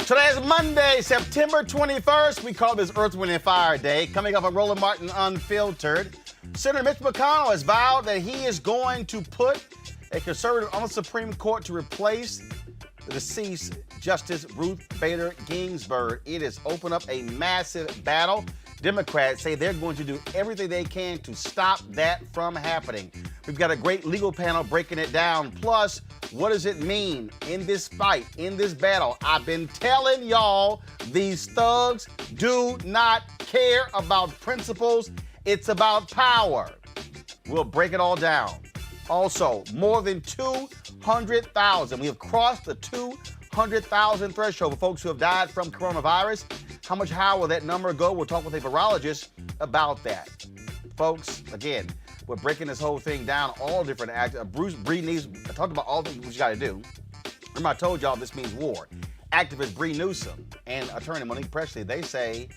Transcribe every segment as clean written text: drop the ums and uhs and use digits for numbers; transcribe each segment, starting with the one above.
Today is Monday, September 21st. We call this Earth, Wind, and Fire Day. Coming up on Roland Martin Unfiltered, Senator Mitch McConnell has vowed that he is going to put a conservative on the Supreme Court to replace the deceased Justice Ruth Bader Ginsburg. It has opened up a massive battle. Democrats say they're going to do everything they can to stop that from happening. We've got a great legal panel breaking it down. Plus, what does it mean in this fight, in this battle? I've been telling y'all, these thugs do not care about principles. It's about power. We'll break it all down. Also, more than 200,000. We have crossed the 200,000 threshold for folks who have died from coronavirus. How much higher will that number go? We'll talk with a virologist about that. Folks, again, we're breaking this whole thing down, all different actors. Bruce Bree needs, I talked about all the things you got to do. Remember, I told y'all this means war. Activist Bree Newsom and attorney Monique Presley, they say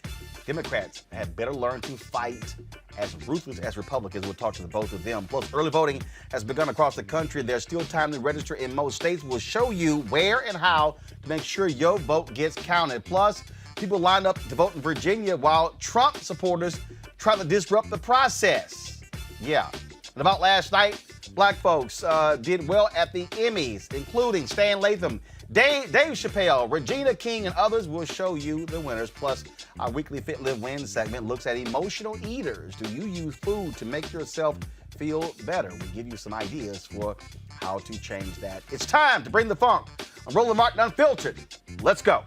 Democrats had better learn to fight as ruthless as Republicans. We'll talk to the both of them. Plus, early voting has begun across the country. There's still time to register in most states. We'll show you where and how to make sure your vote gets counted. Plus, people lined up to vote in Virginia while Trump supporters try to disrupt the process. Yeah. And about last night, black folks did well at the Emmys, including Stan Latham, Dave Chappelle, Regina King, and others. Will show you the winners. Plus, our weekly Fit, Live, Win segment looks at emotional eaters. Do you use food to make yourself feel better? We give you some ideas for how to change that. It's time to bring the funk. I'm Roland Martin Unfiltered. Let's go.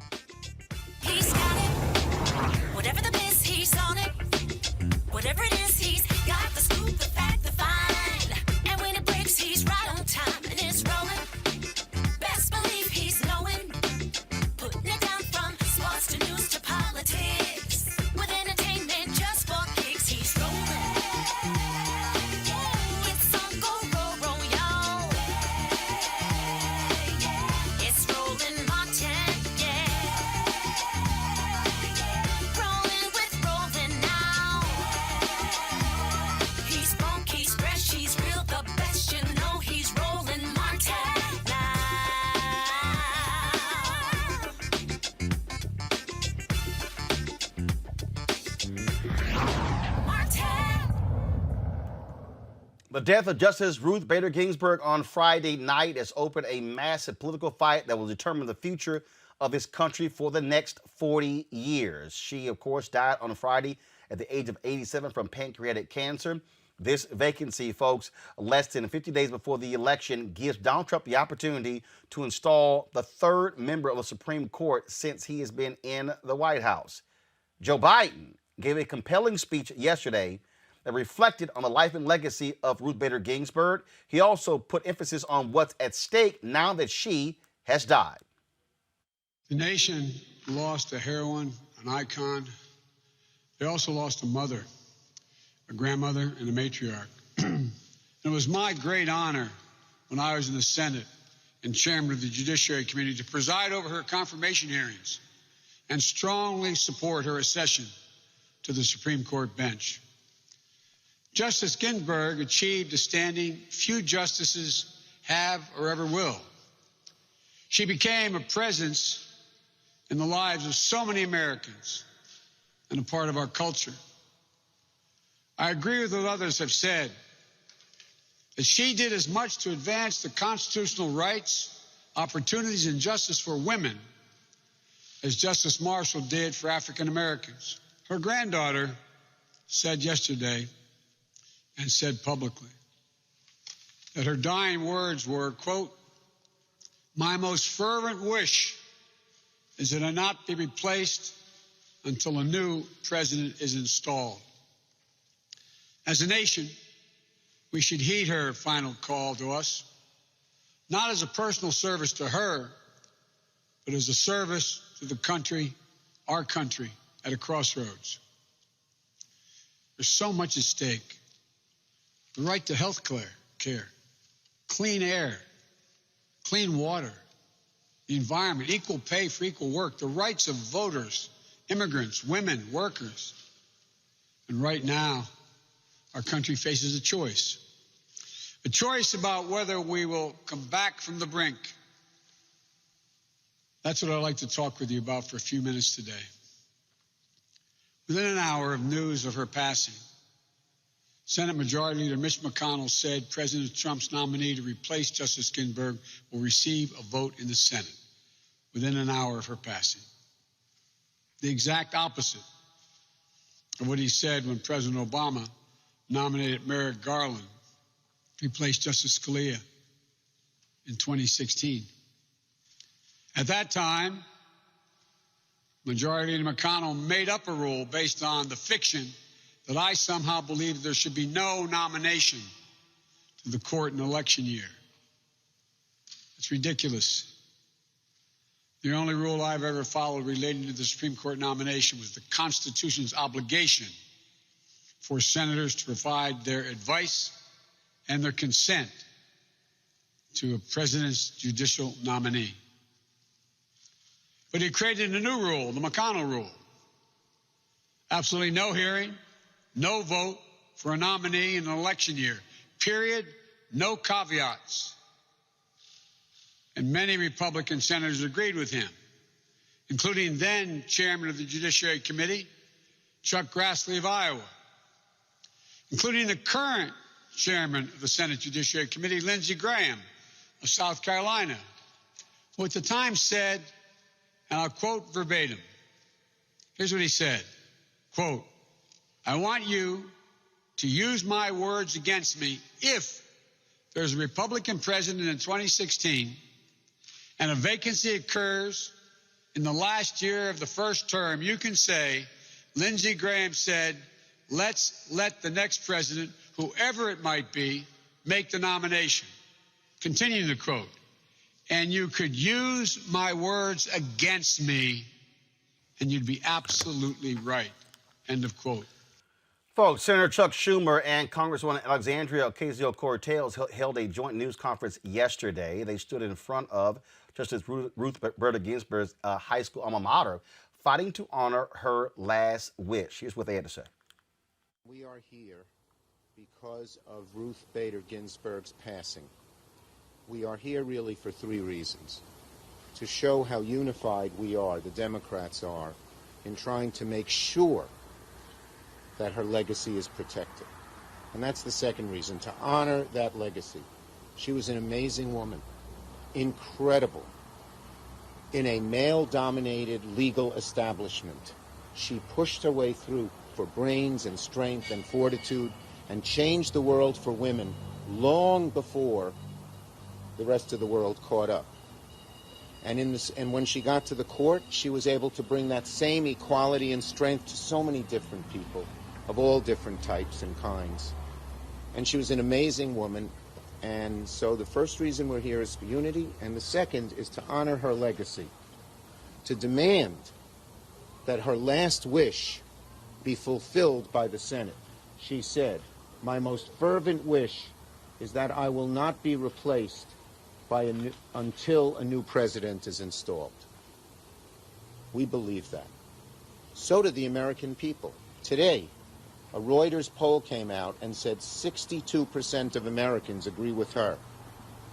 He's got it. Whatever the biz, he's on it. Whatever it is, he's got the scoop, the fact, the find. And when it breaks, he's right on time and it's rolling. Best believe he's knowing. Putting it down from sports to news to politics. With entertainment just for kicks, he's rolling. It's on go, y'all. It's Roland Martin, rolling with Roland now. He's funky, he's fresh, he's real, the best, you know he's Roland Martin now. Martin. The death of Justice Ruth Bader Ginsburg on Friday night has opened a massive political fight that will determine the future of this country for the next 40 years. She, of course, died on Friday at the age of 87 from pancreatic cancer. This vacancy, folks, less than 50 days before the election, gives Donald Trump the opportunity to install the third member of the Supreme Court since he has been in the White House. Joe Biden gave a compelling speech yesterday that reflected on the life and legacy of Ruth Bader Ginsburg. He also put emphasis on what's at stake now that she has died. The nation lost a heroine, an icon. They also lost a mother, a grandmother, and a matriarch. It was my great honor when I was in the Senate and chairman of the Judiciary Committee to preside over her confirmation hearings and strongly support her accession to the Supreme Court bench. Justice Ginsburg achieved a standing few justices have or ever will. She became a presence in the lives of so many Americans and a part of our culture. I agree with what others have said, that she did as much to advance the constitutional rights, opportunities, and justice for women as Justice Marshall did for African Americans. Her granddaughter said yesterday, and said publicly, that her dying words were, quote, "My most fervent wish is that I not be replaced until a new president is installed." As a nation, we should heed her final call to us, not as a personal service to her, but as a service to the country, our country, at a crossroads. There's so much at stake. The right to health care, clean air, clean water, the environment, equal pay for equal work, the rights of voters, immigrants, women, workers. And right now, our country faces a choice about whether we will come back from the brink That's what I'd like to talk with you about for a few minutes today. Within an hour of news of her passing, Senate Majority Leader Mitch McConnell said President Trump's nominee to replace Justice Ginsburg will receive a vote in the Senate within an hour of her passing. The exact opposite of what he said when President Obama nominated Merrick Garland to replace Justice Scalia in 2016. At that time, Majority Leader McConnell made up a rule based on the fiction that I somehow believed there should be no nomination to the court in an election year. It's ridiculous. The only rule I've ever followed relating to the Supreme Court nomination was the Constitution's obligation for senators to provide their advice and their consent to a president's judicial nominee. But he created a new rule, the McConnell rule. Absolutely no hearing, no vote for a nominee in an election year, period, no caveats. And many Republican senators agreed with him, including then Chairman of the Judiciary Committee, Chuck Grassley of Iowa, including the current Chairman of the Senate Judiciary Committee, Lindsey Graham of South Carolina, who at the time said, and I'll quote verbatim, here's what he said, quote, "I want you to use my words against me if there's a Republican president in 2016 and a vacancy occurs in the last year of the first term, you can say, Lindsey Graham said, let's let the next president, whoever it might be, make the nomination." Continuing the quote, "And you could use my words against me, and you'd be absolutely right." End of quote. Folks, Senator Chuck Schumer and Congresswoman Alexandria Ocasio-Cortez held a joint news conference yesterday. They stood in front of Justice Ruth Bader Ginsburg's high school alma mater, fighting to honor her last wish. Here's what they had to say. We are here because of Ruth Bader Ginsburg's passing. We are here really for three reasons. To show how unified we are, the Democrats are, in trying to make sure that her legacy is protected. And that's the second reason, to honor that legacy. She was an amazing woman, incredible. In a male-dominated legal establishment, she pushed her way through for brains and strength and fortitude and changed the world for women long before the rest of the world caught up. And when she got to the court, she was able to bring that same equality and strength to so many different people of all different types and kinds. And she was an amazing woman. And so the first reason we're here is for unity, and the second is to honor her legacy, to demand that her last wish be fulfilled by the Senate. She said, "My most fervent wish is that I will not be replaced until a new president is installed." We believe that. So do the American people. Today, a Reuters poll came out and said 62% of Americans agree with her.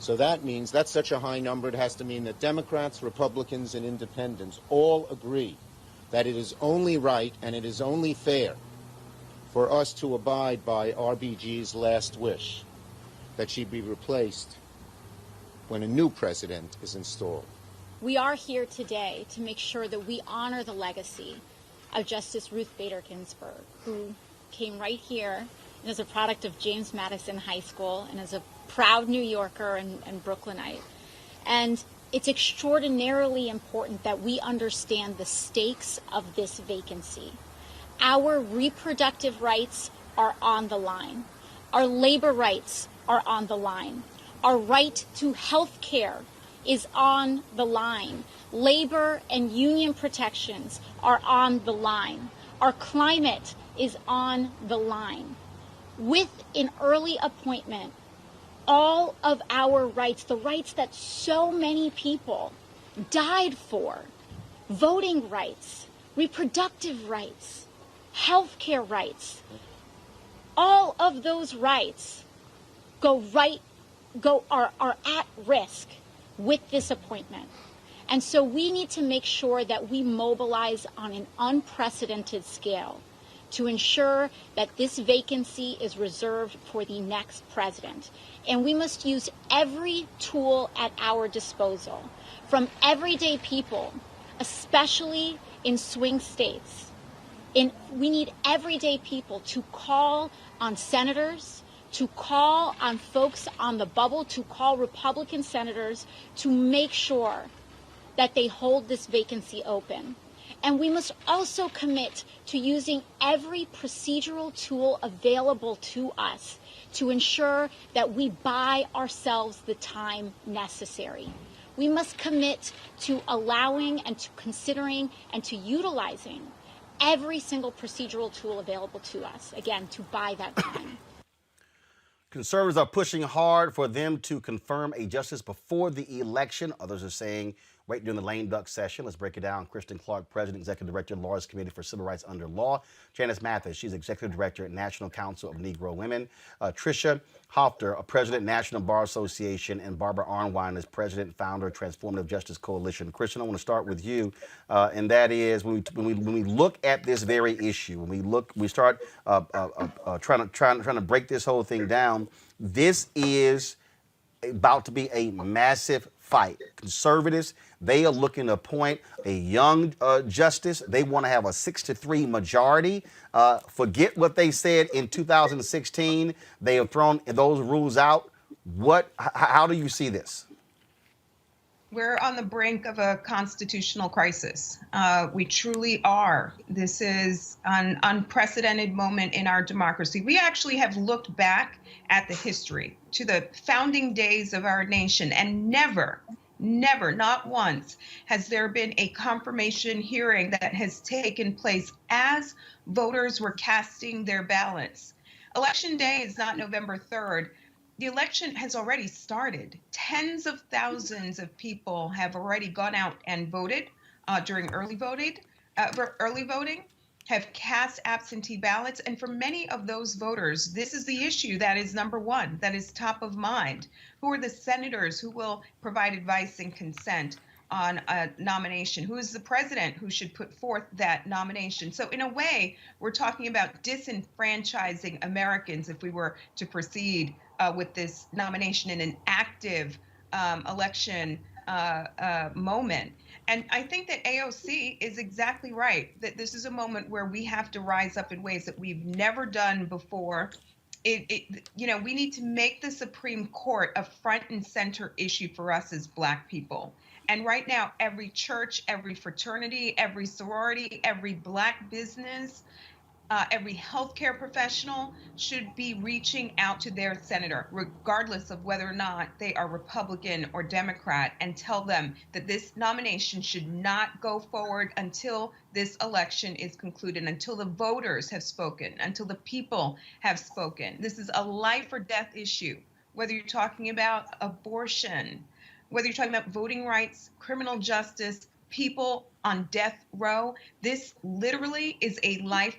So that means, that's such a high number, it has to mean that Democrats, Republicans, and Independents all agree that it is only right and it is only fair for us to abide by RBG's last wish, that she be replaced when a new president is installed. We are here today to make sure that we honor the legacy of Justice Ruth Bader Ginsburg, who came right here and is a product of James Madison High School and is a proud New Yorker and Brooklynite. And it's extraordinarily important that we understand the stakes of this vacancy. Our reproductive rights are on the line. Our labor rights are on the line. Our right to health care is on the line. Labor and union protections are on the line. Our climate is on the line. With an early appointment, all of our rights, the rights that so many people died for, voting rights, reproductive rights, health care rights, all of those rights are at risk with this appointment. And so we need to make sure that we mobilize on an unprecedented scale to ensure that this vacancy is reserved for the next president. And we must use every tool at our disposal, from everyday people, especially in swing states. We need everyday people to call on senators, to call on folks on the bubble, to call Republican senators to make sure that they hold this vacancy open. And we must also commit to using every procedural tool available to us to ensure that we buy ourselves the time necessary. We must commit to allowing and to considering and to utilizing every single procedural tool available to us, again, to buy that time. Conservatives are pushing hard for them to confirm a justice before the election. Others are saying wait during the lame duck session. Let's break it down. Kristen Clark, President, Executive Director, Lawyers Committee for Civil Rights Under Law. Janice Mathis, she's Executive Director at National Council of Negro Women. Tricia Hofter, President, National Bar Association, and Barbara Arnwine is President, Founder, Transformative Justice Coalition. Kristen, I want to start with you, and that is when we look at this very issue, when we start trying to break this whole thing down. This is about to be a massive fight. Conservatives, they are looking to appoint a young justice. They want to have a 6-3 majority. Forget what they said in 2016. They have thrown those rules out. How do you see this? We're on the brink of a constitutional crisis. We truly are. This is an unprecedented moment in our democracy. We actually have looked back at the history to the founding days of our nation, and never, not once, has there been a confirmation hearing that has taken place as voters were casting their ballots. Election day is not November 3rd. The election has already started. Tens of thousands of people have already gone out and voted during early voting, have cast absentee ballots. And for many of those voters, this is the issue that is number one, that is top of mind. Who are the senators who will provide advice and consent on a nomination? Who is the president who should put forth that nomination? So in a way, we're talking about disenfranchising Americans if we were to proceed with this nomination in an active election moment. And I think that AOC is exactly right, that this is a moment where we have to rise up in ways that we've never done before. We need to make the Supreme Court a front and center issue for us as Black people. And right now, every church, every fraternity, every sorority, every Black business, every healthcare professional should be reaching out to their senator, regardless of whether or not they are Republican or Democrat, and tell them that this nomination should not go forward until this election is concluded, until the voters have spoken, until the people have spoken. This is a life or death issue, whether you're talking about abortion, whether you're talking about voting rights, criminal justice, people on death row. This literally is a life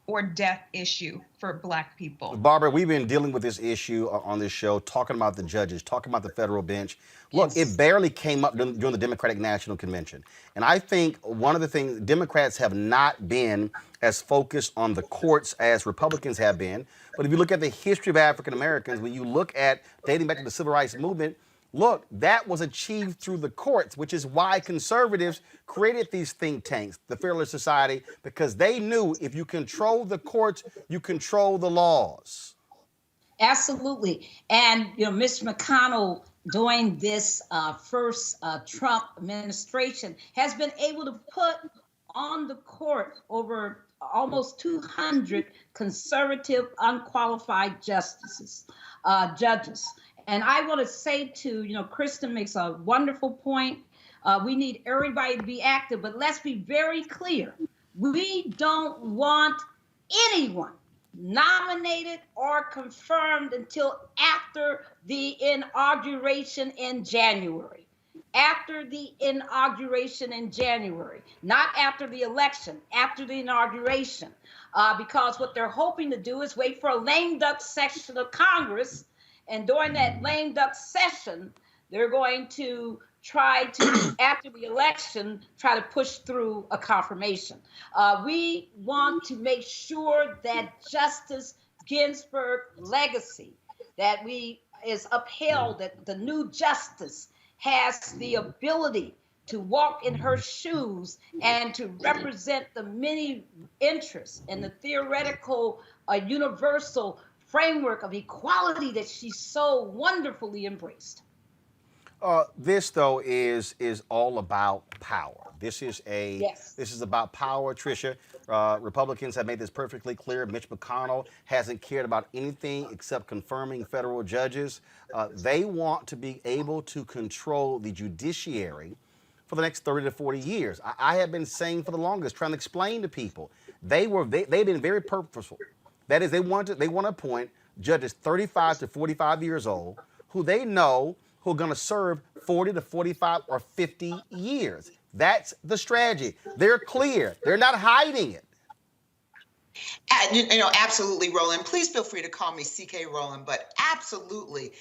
or death issue for Black people. Barbara, we've been dealing with this issue on this show, talking about the judges, talking about the federal bench. Look, It barely came up during the Democratic National Convention. And I think one of the things, Democrats have not been as focused on the courts as Republicans have been. But if you look at the history of African Americans, when you look at dating back to the Civil Rights Movement, look, that was achieved through the courts, which is why conservatives created these think tanks, the Fearless Society, because they knew if you control the courts, you control the laws. Absolutely. And, Mr. McConnell, during this first Trump administration, has been able to put on the court over almost 200 conservative, unqualified judges. And I want to say to, Kristen makes a wonderful point. We need everybody to be active, but let's be very clear. We don't want anyone nominated or confirmed until after the inauguration in January. After the inauguration in January, not after the election, after the inauguration, because what they're hoping to do is wait for a lame duck session of Congress. And during that lame duck session, they're going to try to, after the election, try to push through a confirmation. We want to make sure that Justice Ginsburg legacy is upheld, that the new justice has the ability to walk in her shoes and to represent the many interests and the theoretical, universal framework of equality that she so wonderfully embraced. This though is all about power. This is about power, Tricia. Republicans have made this perfectly clear. Mitch McConnell hasn't cared about anything except confirming federal judges. They want to be able to control the judiciary for the next 30 to 40 years. I have been saying for the longest, trying to explain to people, they've been very purposeful. That is, they want to appoint judges 35 to 45 years old who they know who are going to serve 40 to 45 or 50 years. That's the strategy. They're clear. They're not hiding it. Absolutely, Roland. Please feel free to call me CK Roland, but absolutely.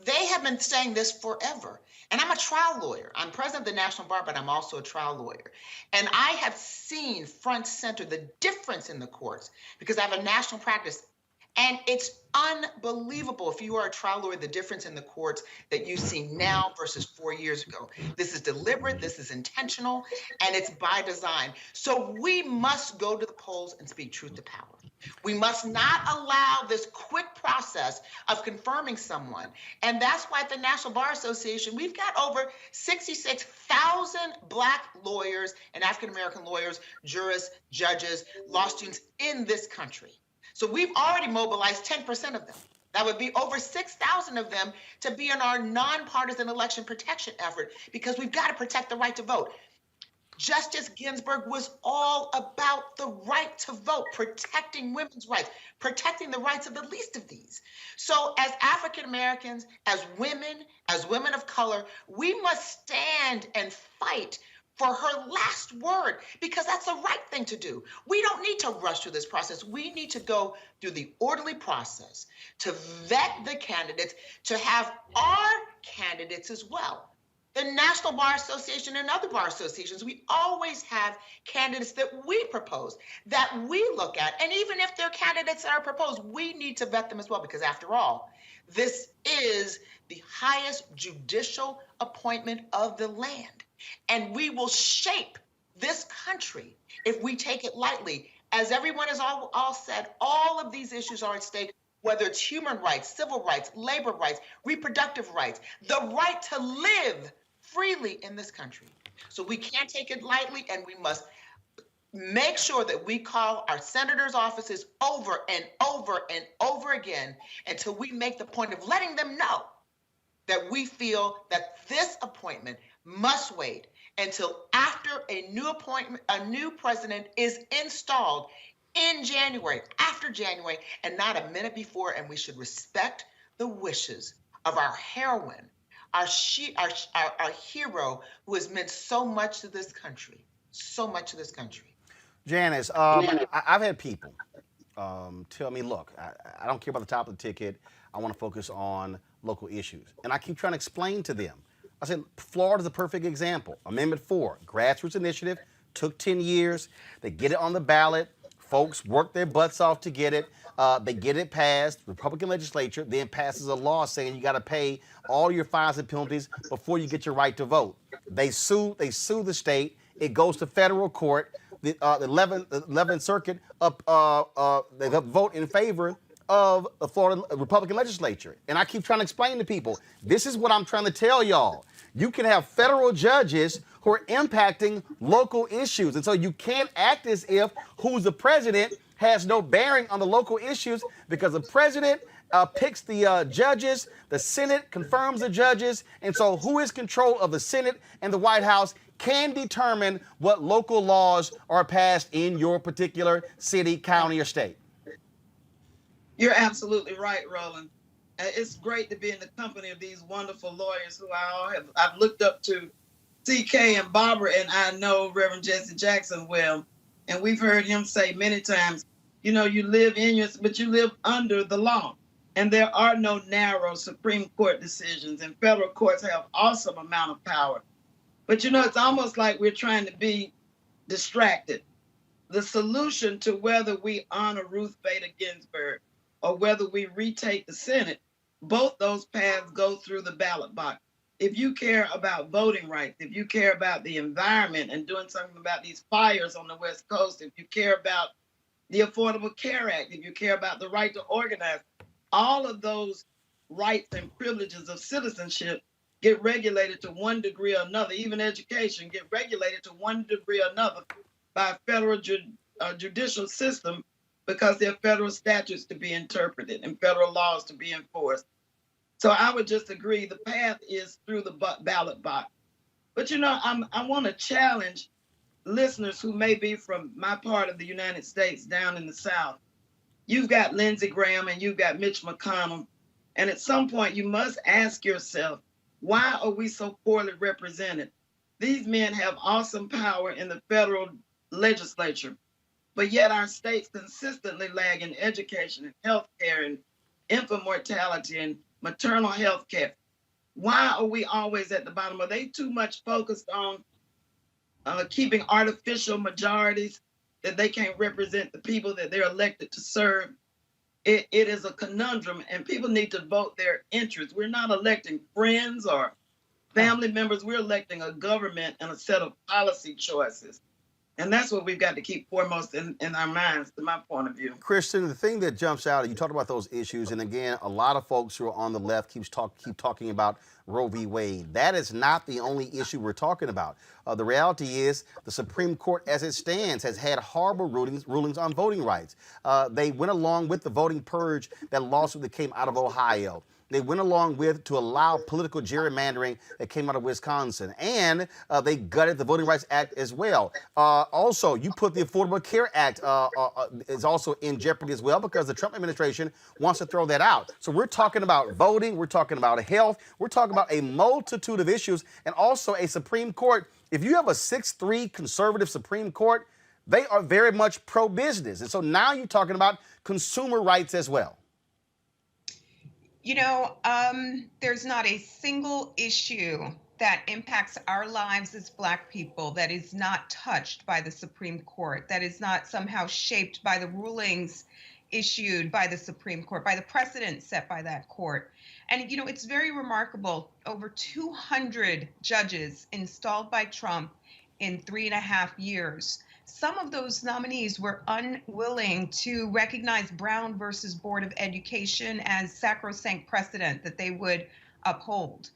They have been saying this forever. And I'm a trial lawyer. I'm president of the National Bar, but I'm also a trial lawyer. And I have seen front center the difference in the courts because I have a national practice. And it's unbelievable, if you are a trial lawyer, the difference in the courts that you see now versus 4 years ago. This is deliberate, this is intentional, and it's by design. So we must go to the polls and speak truth to power. We must not allow this quick process of confirming someone. And that's why at the National Bar Association, we've got over 66,000 Black lawyers and African-American lawyers, jurists, judges, law students in this country. So we've already mobilized 10% of them. That would be over 6,000 of them to be in our nonpartisan election protection effort because we've got to protect the right to vote. Justice Ginsburg was all about the right to vote, protecting women's rights, protecting the rights of the least of these. So as African Americans, as women of color, we must stand and fight for her last word, because that's the right thing to do. We don't need to rush through this process. We need to go through the orderly process to vet the candidates, to have our candidates as well. The National Bar Association and other bar associations, we always have candidates that we propose, that we look at. And even if they're candidates that are proposed, we need to vet them as well, because after all, this is the highest judicial appointment of the land. And we will shape this country if we take it lightly. As everyone has all said, all of these issues are at stake, whether it's human rights, civil rights, labor rights, reproductive rights, the right to live freely in this country. So we can't take it lightly, and we must make sure that we call our senators' offices over and over and over again until we make the point of letting them know that we feel that this appointment must wait until after a new president is installed in January, after January, and not a minute before. And we should respect the wishes of our heroine, our hero, who has meant so much to this country, so much to this country. Janice, I've had people tell me, look, I don't care about the top of the ticket. I want to focus on local issues. And I keep trying to explain to them. I said, Florida's a perfect example. Amendment 4, grassroots initiative, took 10 years. They get it on the ballot. Folks work their butts off to get it. They get it passed. The Republican legislature then passes a law saying you got to pay all your fines and penalties before you get your right to vote. They sue the state. It goes to federal court. The 11th Circuit they vote in favor of the Florida Republican legislature. And I keep trying to explain to people, this is what I'm trying to tell y'all. You can have federal judges who are impacting local issues. And so you can't act as if who's the president has no bearing on the local issues, because the president picks the judges, the Senate confirms the judges, and so who is control of the Senate and the White House can determine what local laws are passed in your particular city, county, or state. You're absolutely right, Roland. It's great to be in the company of these wonderful lawyers who I've looked up to, CK and Barbara, and I know Reverend Jesse Jackson well. And we've heard him say many times, you live but you live under the law. And there are no narrow Supreme Court decisions, and federal courts have awesome amount of power. But it's almost like we're trying to be distracted. The solution to whether we honor Ruth Bader Ginsburg or whether we retake the Senate, both those paths go through the ballot box. If you care about voting rights, if you care about the environment and doing something about these fires on the West Coast, if you care about the Affordable Care Act, if you care about the right to organize, all of those rights and privileges of citizenship get regulated to one degree or another. Even education get regulated to one degree or another by a federal judicial system because there are federal statutes to be interpreted and federal laws to be enforced. So I would just agree the path is through the ballot box. But I want to challenge listeners who may be from my part of the United States down in the South. You've got Lindsey Graham and you've got Mitch McConnell. And at some point you must ask yourself, why are we so poorly represented? These men have awesome power in the federal legislature, but yet our states consistently lag in education and healthcare and infant mortality and maternal health care. Why are we always at the bottom? Are they too much focused on keeping artificial majorities that they can't represent the people that they're elected to serve? It is a conundrum, and people need to vote their interests. We're not electing friends or family members. We're electing a government and a set of policy choices. And that's what we've got to keep foremost in our minds, to my point of view. Kristen, the thing that jumps out, you talked about those issues, and again, a lot of folks who are on the left keep talking about Roe v. Wade. That is not the only issue we're talking about. The reality is the Supreme Court, as it stands, has had horrible rulings on voting rights. They went along with the voting purge, that lawsuit that came out of Ohio. They went along with to allow political gerrymandering that came out of Wisconsin. And they gutted the Voting Rights Act as well. Also, you put the Affordable Care Act is also in jeopardy as well because the Trump administration wants to throw that out. So we're talking about voting. We're talking about health. We're talking about a multitude of issues and also a Supreme Court. If you have a 6-3 conservative Supreme Court, they are very much pro-business. And so now you're talking about consumer rights as well. There's not a single issue that impacts our lives as Black people that is not touched by the Supreme Court, that is not somehow shaped by the rulings issued by the Supreme Court, by the precedent set by that court. And, it's very remarkable. Over 200 judges installed by Trump in 3.5 years. Some of those nominees were unwilling to recognize Brown versus Board of Education as sacrosanct precedent that they would uphold.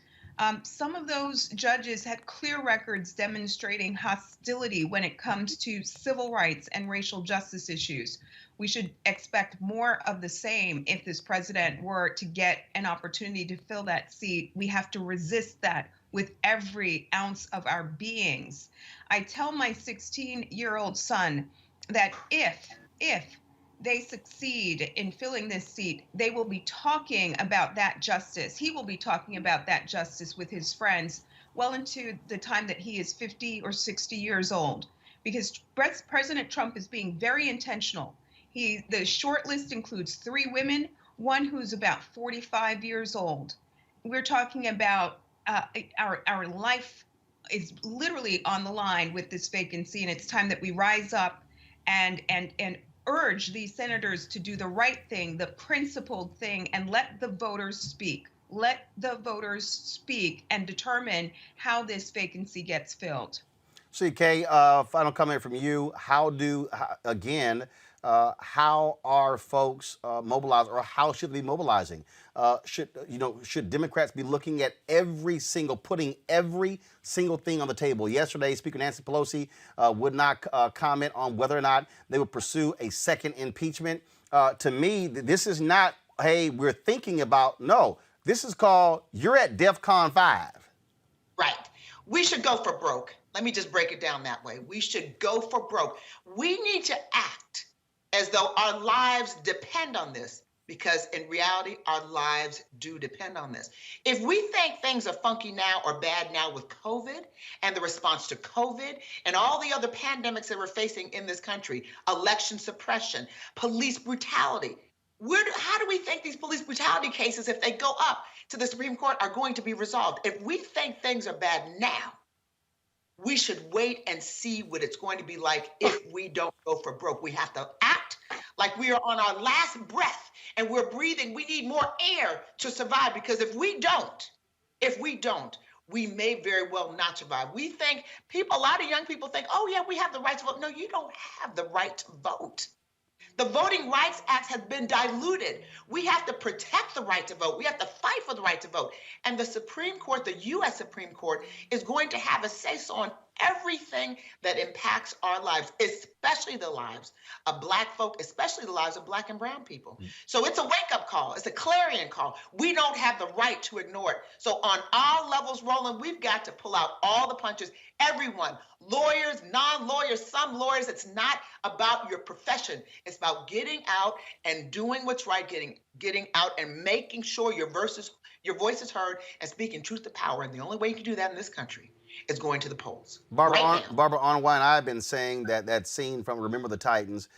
Some of those judges had clear records demonstrating hostility when it comes to civil rights and racial justice issues. We should expect more of the same if this president were to get an opportunity to fill that seat. We have to resist that with every ounce of our beings. I tell my 16-year-old son that if they succeed in filling this seat, they will be talking about that justice. He will be talking about that justice with his friends well into the time that he is 50 or 60 years old, because President Trump is being very intentional. The short list includes 3 women, one who's about 45 years old. We're talking about our life is literally on the line with this vacancy, and it's time that we rise up and urge these senators to do the right thing, the principled thing, and let the voters speak. Let the voters speak and determine how this vacancy gets filled. CK, final comment from you. How are folks mobilized, or how should they be mobilizing? Should Democrats be looking at putting every single thing on the table? Yesterday, Speaker Nancy Pelosi would not comment on whether or not they would pursue a second impeachment. To me, this is not, hey, we're thinking about, no, this is called, you're at DEFCON 5. Right. We should go for broke. Let me just break it down that way. We should go for broke. We need to act as though our lives depend on this, because in reality, our lives do depend on this. If we think things are funky now or bad now with COVID and the response to COVID and all the other pandemics that we're facing in this country, election suppression, police brutality, how do we think these police brutality cases, if they go up to the Supreme Court, are going to be resolved? If we think things are bad now, We should wait and see what it's going to be like if we don't go for broke. We have to act like we are on our last breath and we're breathing. We need more air to survive, because if we don't, we may very well not survive. We think a lot of young people think, oh yeah, we have the right to vote. No, you don't have the right to vote. The Voting Rights Act has been diluted. We have to protect the right to vote. We have to fight for the right to vote. And the Supreme Court, the U.S. Supreme Court, is going to have a say-so on everything that impacts our lives, especially the lives of Black folk, especially the lives of Black and brown people. So it's a wake-up call. It's a clarion call. We don't have the right to ignore it. So on all levels, Roland, we've got to pull out all the punches. Everyone, lawyers, non-lawyers, some lawyers, it's not about your profession. It's about getting out and doing what's right, getting out and making sure your voice is heard and speaking truth to power. And the only way you can do that in this country is going to the polls. Barbara right Arnwine and I have been saying that scene from Remember the Titans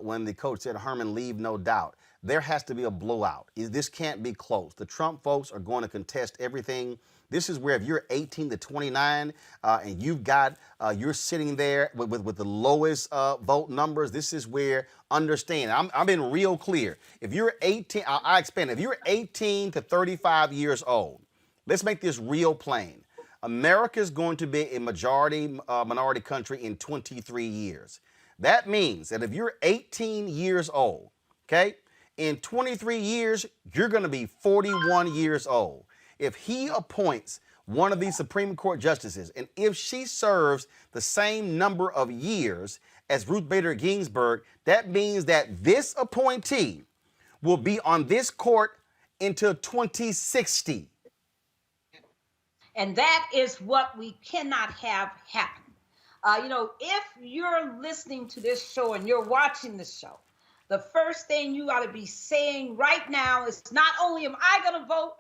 when the coach said, Herman, leave no doubt. There has to be a blowout. This can't be close. The Trump folks are going to contest everything. This is where if you're 18 to 29 and you're sitting there with the lowest vote numbers, this is where, understand, I'm being real clear. If you're 18, I expand, if you're 18 to 35 years old, let's make this real plain. America is going to be a minority country in 23 years. That means that if you're 18 years old, okay, in 23 years, you're going to be 41 years old. If he appoints one of these Supreme Court justices, and if she serves the same number of years as Ruth Bader Ginsburg, that means that this appointee will be on this court until 2060. And that is what we cannot have happen. If you're listening to this show and you're watching this show, the first thing you ought to be saying right now is not only am I going to vote,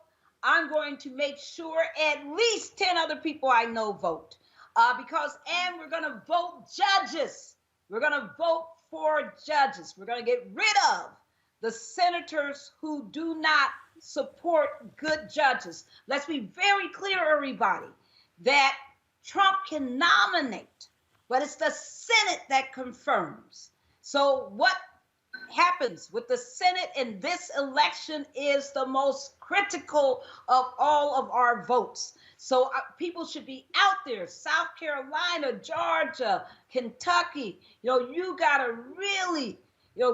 I'm going to make sure at least 10 other people I know vote. And we're going to vote judges. We're going to vote for judges. We're going to get rid of the senators who do not support good judges. Let's be very clear, everybody, that Trump can nominate, but it's the Senate that confirms. So what happens with the Senate in this election is the most critical of all of our votes. So people should be out there, South Carolina, Georgia, Kentucky. You got to really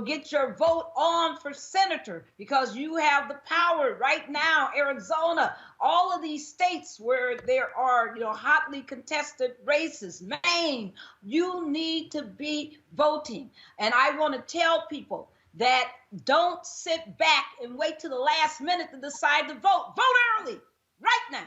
get your vote on for senator, because you have the power right now. Arizona, all of these states where there are, hotly contested races, Maine, you need to be voting. And I want to tell people that don't sit back and wait till the last minute to decide to vote. Vote early, right now,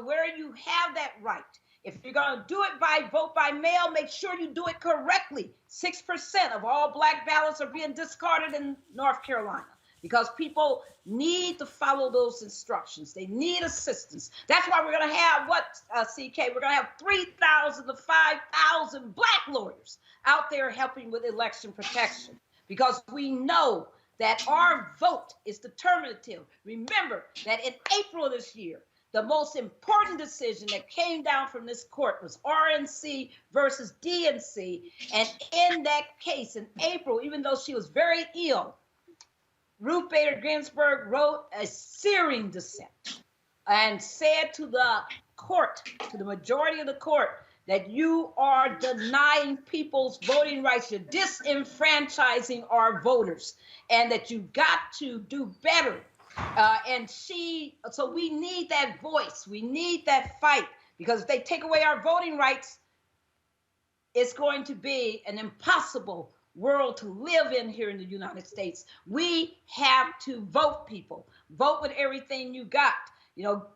where you have that right. If you're going to do it by vote by mail, make sure you do it correctly. 6% of all Black ballots are being discarded in North Carolina because people need to follow those instructions. They need assistance. That's why we're going to have CK? We're going to have 3,000 to 5,000 Black lawyers out there helping with election protection, because we know that our vote is determinative. Remember that in April of this year, the most important decision that came down from this court was RNC versus DNC. And in that case, in April, even though she was very ill, Ruth Bader Ginsburg wrote a searing dissent and said to the court, to the majority of the court, that you are denying people's voting rights. You're disenfranchising our voters, and that you got to do better. So we need that voice. We need that fight, because if they take away our voting rights, it's going to be an impossible world to live in here in the United States. We have to vote, people. Vote with everything you got.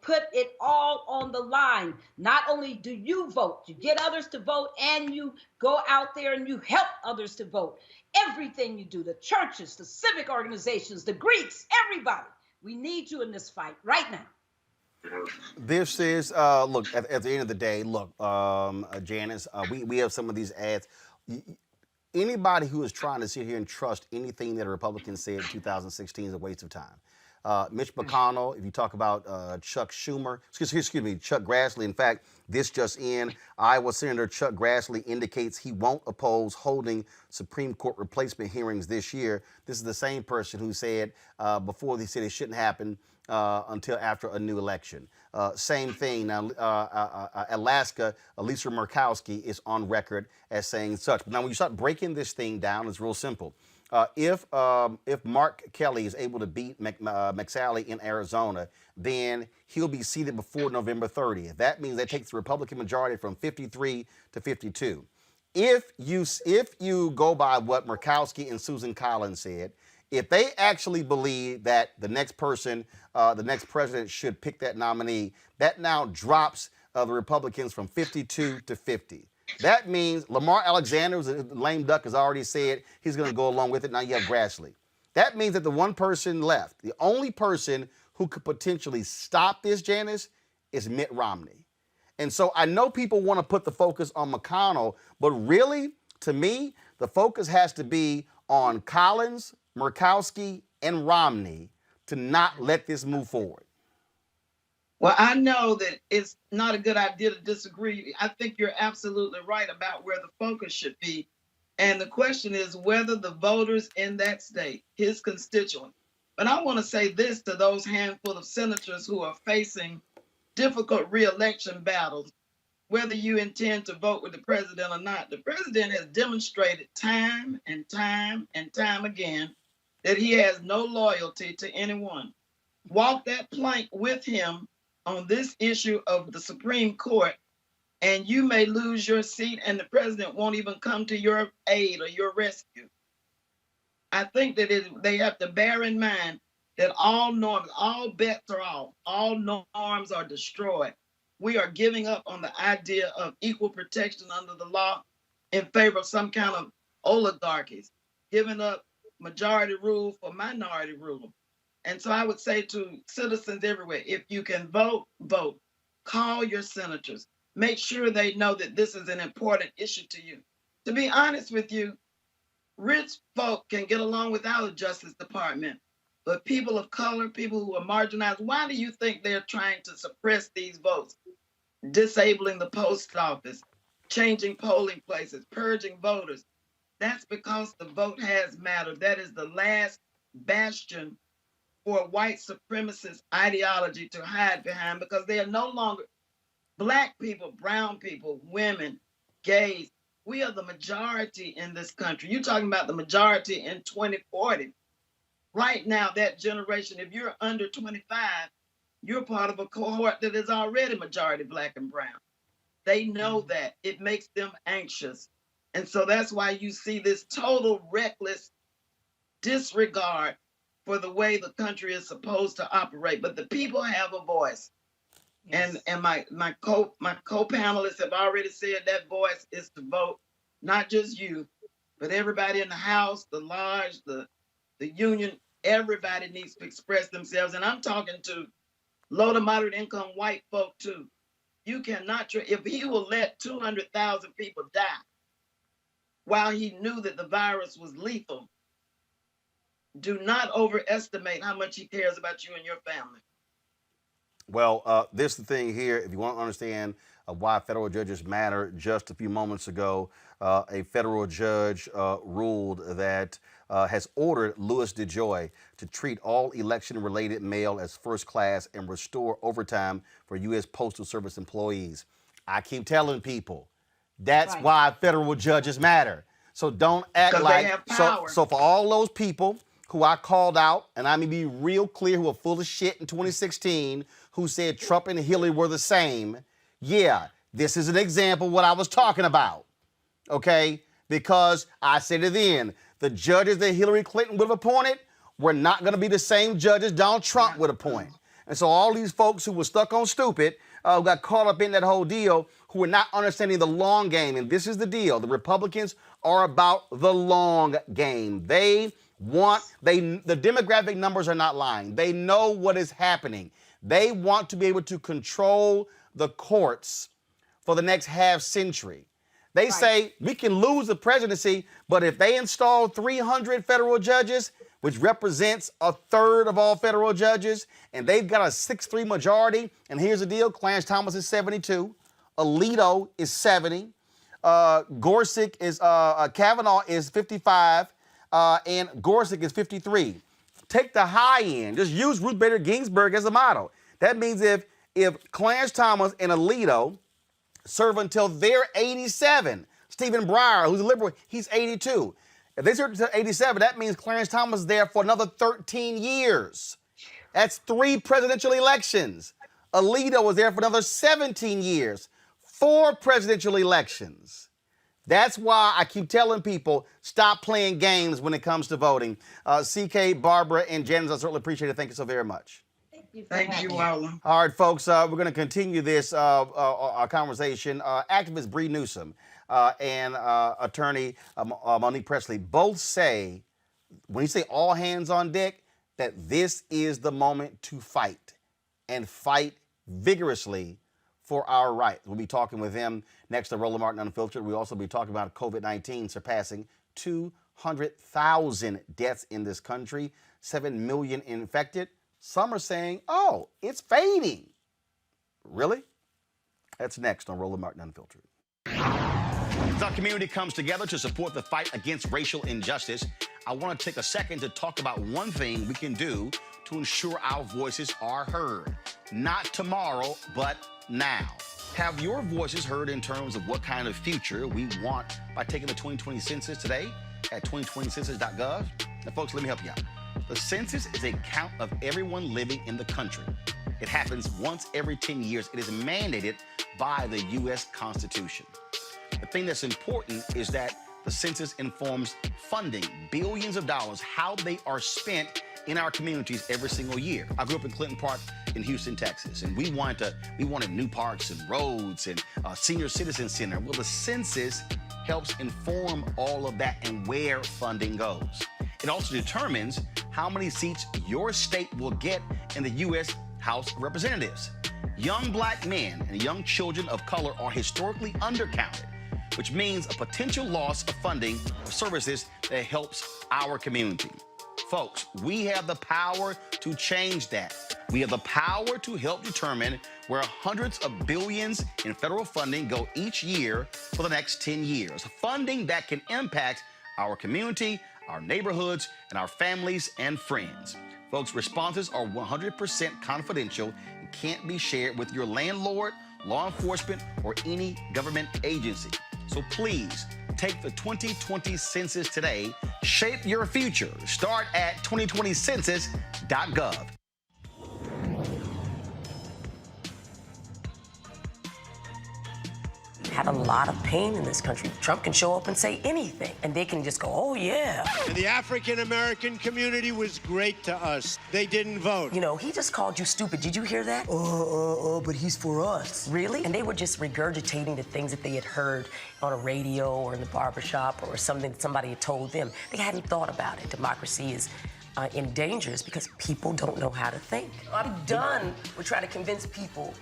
Put it all on the line. Not only do you vote, you get others to vote, and you go out there and you help others to vote. Everything you do, the churches, the civic organizations, the Greeks, everybody. We need you in this fight right now. This is, look, at the end of the day, look, Janice, we have some of these ads. Anybody who is trying to sit here and trust anything that a Republican said in 2016 is a waste of time. Mitch McConnell, if you talk about Chuck Schumer, excuse me, Chuck Grassley. In fact, this just in, Iowa Senator Chuck Grassley indicates he won't oppose holding Supreme Court replacement hearings this year. This is the same person who said before they said it shouldn't happen until after a new election. Same thing. Now, Alaska, Lisa Murkowski is on record as saying such. But now, when you start breaking this thing down, it's real simple. If Mark Kelly is able to beat McSally in Arizona, then he'll be seated before November 30th. That means that takes the Republican majority from 53 to 52. If you go by what Murkowski and Susan Collins said, if they actually believe that the next person, the next president should pick that nominee, that now drops the Republicans from 52 to 50. That means Lamar Alexander, who's a lame duck, has already said he's going to go along with it. Now you have Grassley. That means that the one person left, the only person who could potentially stop this, Janice, is Mitt Romney. And so I know people want to put the focus on McConnell, but really, to me, the focus has to be on Collins, Murkowski, and Romney to not let this move forward. Well, I know that it's not a good idea to disagree. I think you're absolutely right about where the focus should be. And the question is whether the voters in that state, his constituents, but I want to say this to those handful of senators who are facing difficult re-election battles, whether you intend to vote with the president or not. The president has demonstrated time and time and time again that he has no loyalty to anyone. Walk that plank with him on this issue of the Supreme Court, and you may lose your seat and the president won't even come to your aid or your rescue. I think that they have to bear in mind that all norms, all bets are off, all norms are destroyed. We are giving up on the idea of equal protection under the law in favor of some kind of oligarchies, giving up majority rule for minority rule. And so I would say to citizens everywhere, if you can vote, vote. Call your senators. Make sure they know that this is an important issue to you. To be honest with you, rich folk can get along without a Justice Department. But people of color, people who are marginalized, why do you think they're trying to suppress these votes? Disabling the post office, changing polling places, purging voters. That's because the vote has mattered. That is the last bastion for white supremacist ideology to hide behind, because they are no longer Black people, brown people, women, gays. We are the majority in this country. You're talking about the majority in 2040. Right now, that generation, if you're under 25, you're part of a cohort that is already majority Black and brown. They know that. It makes them anxious. And so that's why you see this total reckless disregard for the way the country is supposed to operate. But the people have a voice. Yes. And my co-panelists have already said that voice is to vote, not just you, but everybody in the House, the Lodge, the union. Everybody needs to express themselves. And I'm talking to low to moderate income white folk too. You cannot, if he will let 200,000 people die while he knew that the virus was lethal, do not overestimate how much he cares about you and your family. Well, this is the thing here. If you want to understand why federal judges matter, just a few moments ago, a federal judge ruled that has ordered Louis DeJoy to treat all election-related mail as first class and restore overtime for U.S. Postal Service employees. I keep telling people, that's why federal judges matter. So don't act like, so for all those people who I called out, and I'm going to be real clear, who were full of shit in 2016, who said Trump and Hillary were the same, yeah, this is an example of what I was talking about, okay? Because I said it then, the judges that Hillary Clinton would have appointed were not going to be the same judges Donald Trump would appoint. And so all these folks who were stuck on stupid, who got caught up in that whole deal, who are not understanding the long game, and this is the deal, the Republicans are about the long game. The demographic numbers are not lying. They know what is happening. They want to be able to control the courts for the next half century. They say we can lose the presidency, but if they install 300 federal judges, which represents a third of all federal judges, and they've got a 6-3 majority. And here's the deal: Clarence Thomas is 72, Alito is 70, Gorsuch is Kavanaugh is 55, and Gorsuch is 53. Take the high end. Just use Ruth Bader Ginsburg as a model. That means if Clarence Thomas and Alito serve until they're 87, Stephen Breyer, who's a liberal, he's 82. If they serve until 87, that means Clarence Thomas is there for another 13 years. That's 3 presidential elections. Alito was there for another 17 years. 4 presidential elections. That's why I keep telling people, stop playing games when it comes to voting. CK, Barbara, and Janice, I certainly appreciate it. Thank you so very much. Thank you, Roland. All right, folks, we're going to continue this conversation. Activist Bree Newsom and attorney Monique Presley both say, when you say all hands on deck, that this is the moment to fight and fight vigorously for our rights. We'll be talking with them next to Roland Martin Unfiltered. We'll also be talking about COVID-19 surpassing 200,000 deaths in this country, 7 million infected. Some are saying, oh, it's fading. Really? That's next on Roland Martin Unfiltered. As our community comes together to support the fight against racial injustice, I want to take a second to talk about one thing we can do to ensure our voices are heard. Not tomorrow, but now. Have your voices heard in terms of what kind of future we want by taking the 2020 census today at 2020census.gov? Now, folks, let me help you out. The census is a count of everyone living in the country. It happens once every 10 years. It is mandated by the U.S. Constitution. The thing that's important is that the census informs funding, billions of dollars, how they are spent in our communities every single year. I grew up in Clinton Park in Houston, Texas, and we wanted new parks and roads and a senior citizen center. Well, the census helps inform all of that and where funding goes. It also determines how many seats your state will get in the U.S. House of Representatives. Young black men and young children of color are historically undercounted, which means a potential loss of funding for services that helps our community. Folks, we have the power to change that. We have the power to help determine where hundreds of billions in federal funding go each year for the next 10 years. Funding that can impact our community, our neighborhoods, and our families and friends. Folks, responses are 100% confidential and can't be shared with your landlord, law enforcement, or any government agency. So please, take the 2020 census today. Shape your future. Start at 2020census.gov. Have a lot of pain in this country. Trump can show up and say anything, and they can just go, oh, yeah. And the African-American community was great to us. They didn't vote. You know, he just called you stupid. Did you hear that? But he's for us. Really? And they were just regurgitating the things that they had heard on a radio or in the barbershop or something that somebody had told them. They hadn't thought about it. Democracy is in danger because people don't know how to think. I'm done with trying to convince people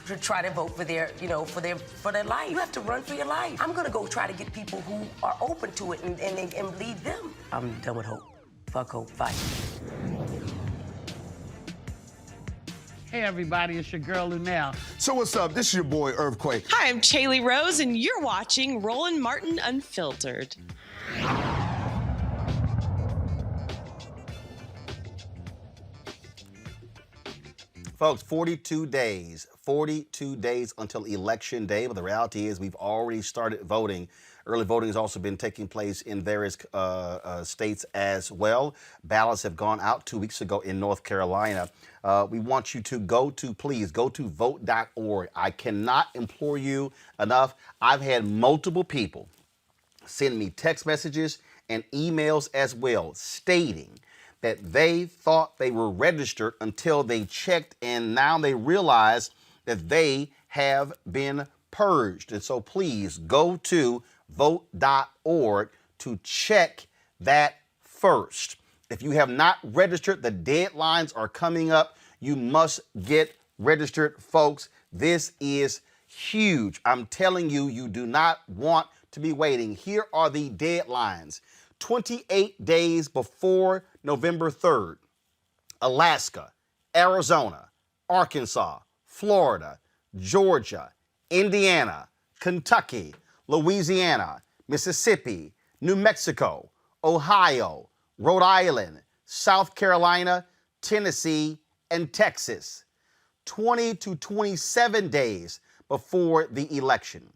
to try to vote for their, for their life. You have to run for your life. I'm gonna go try to get people who are open to it and lead them. I'm done with hope. Fuck hope, fight. Hey everybody, it's your girl Lunel. So what's up? This is your boy Earthquake. Hi, I'm Chaley Rose, and you're watching Roland Martin Unfiltered. Folks, 42 days until Election Day, but the reality is we've already started voting. Early voting has also been taking place in various states as well. Ballots have gone out 2 weeks ago in North Carolina. We want you to please go to vote.org. I cannot implore you enough. I've had multiple people send me text messages and emails as well stating that they thought they were registered until they checked, and now they realize that they have been purged. And so please go to vote.org to check that first. If you have not registered, the deadlines are coming up. You must get registered, folks. This is huge. I'm telling you, you do not want to be waiting. Here are the deadlines. 28 days before November 3rd, Alaska, Arizona, Arkansas, Florida, Georgia, Indiana, Kentucky, Louisiana, Mississippi, New Mexico, Ohio, Rhode Island, South Carolina, Tennessee, and Texas. 20 to 27 days before the election.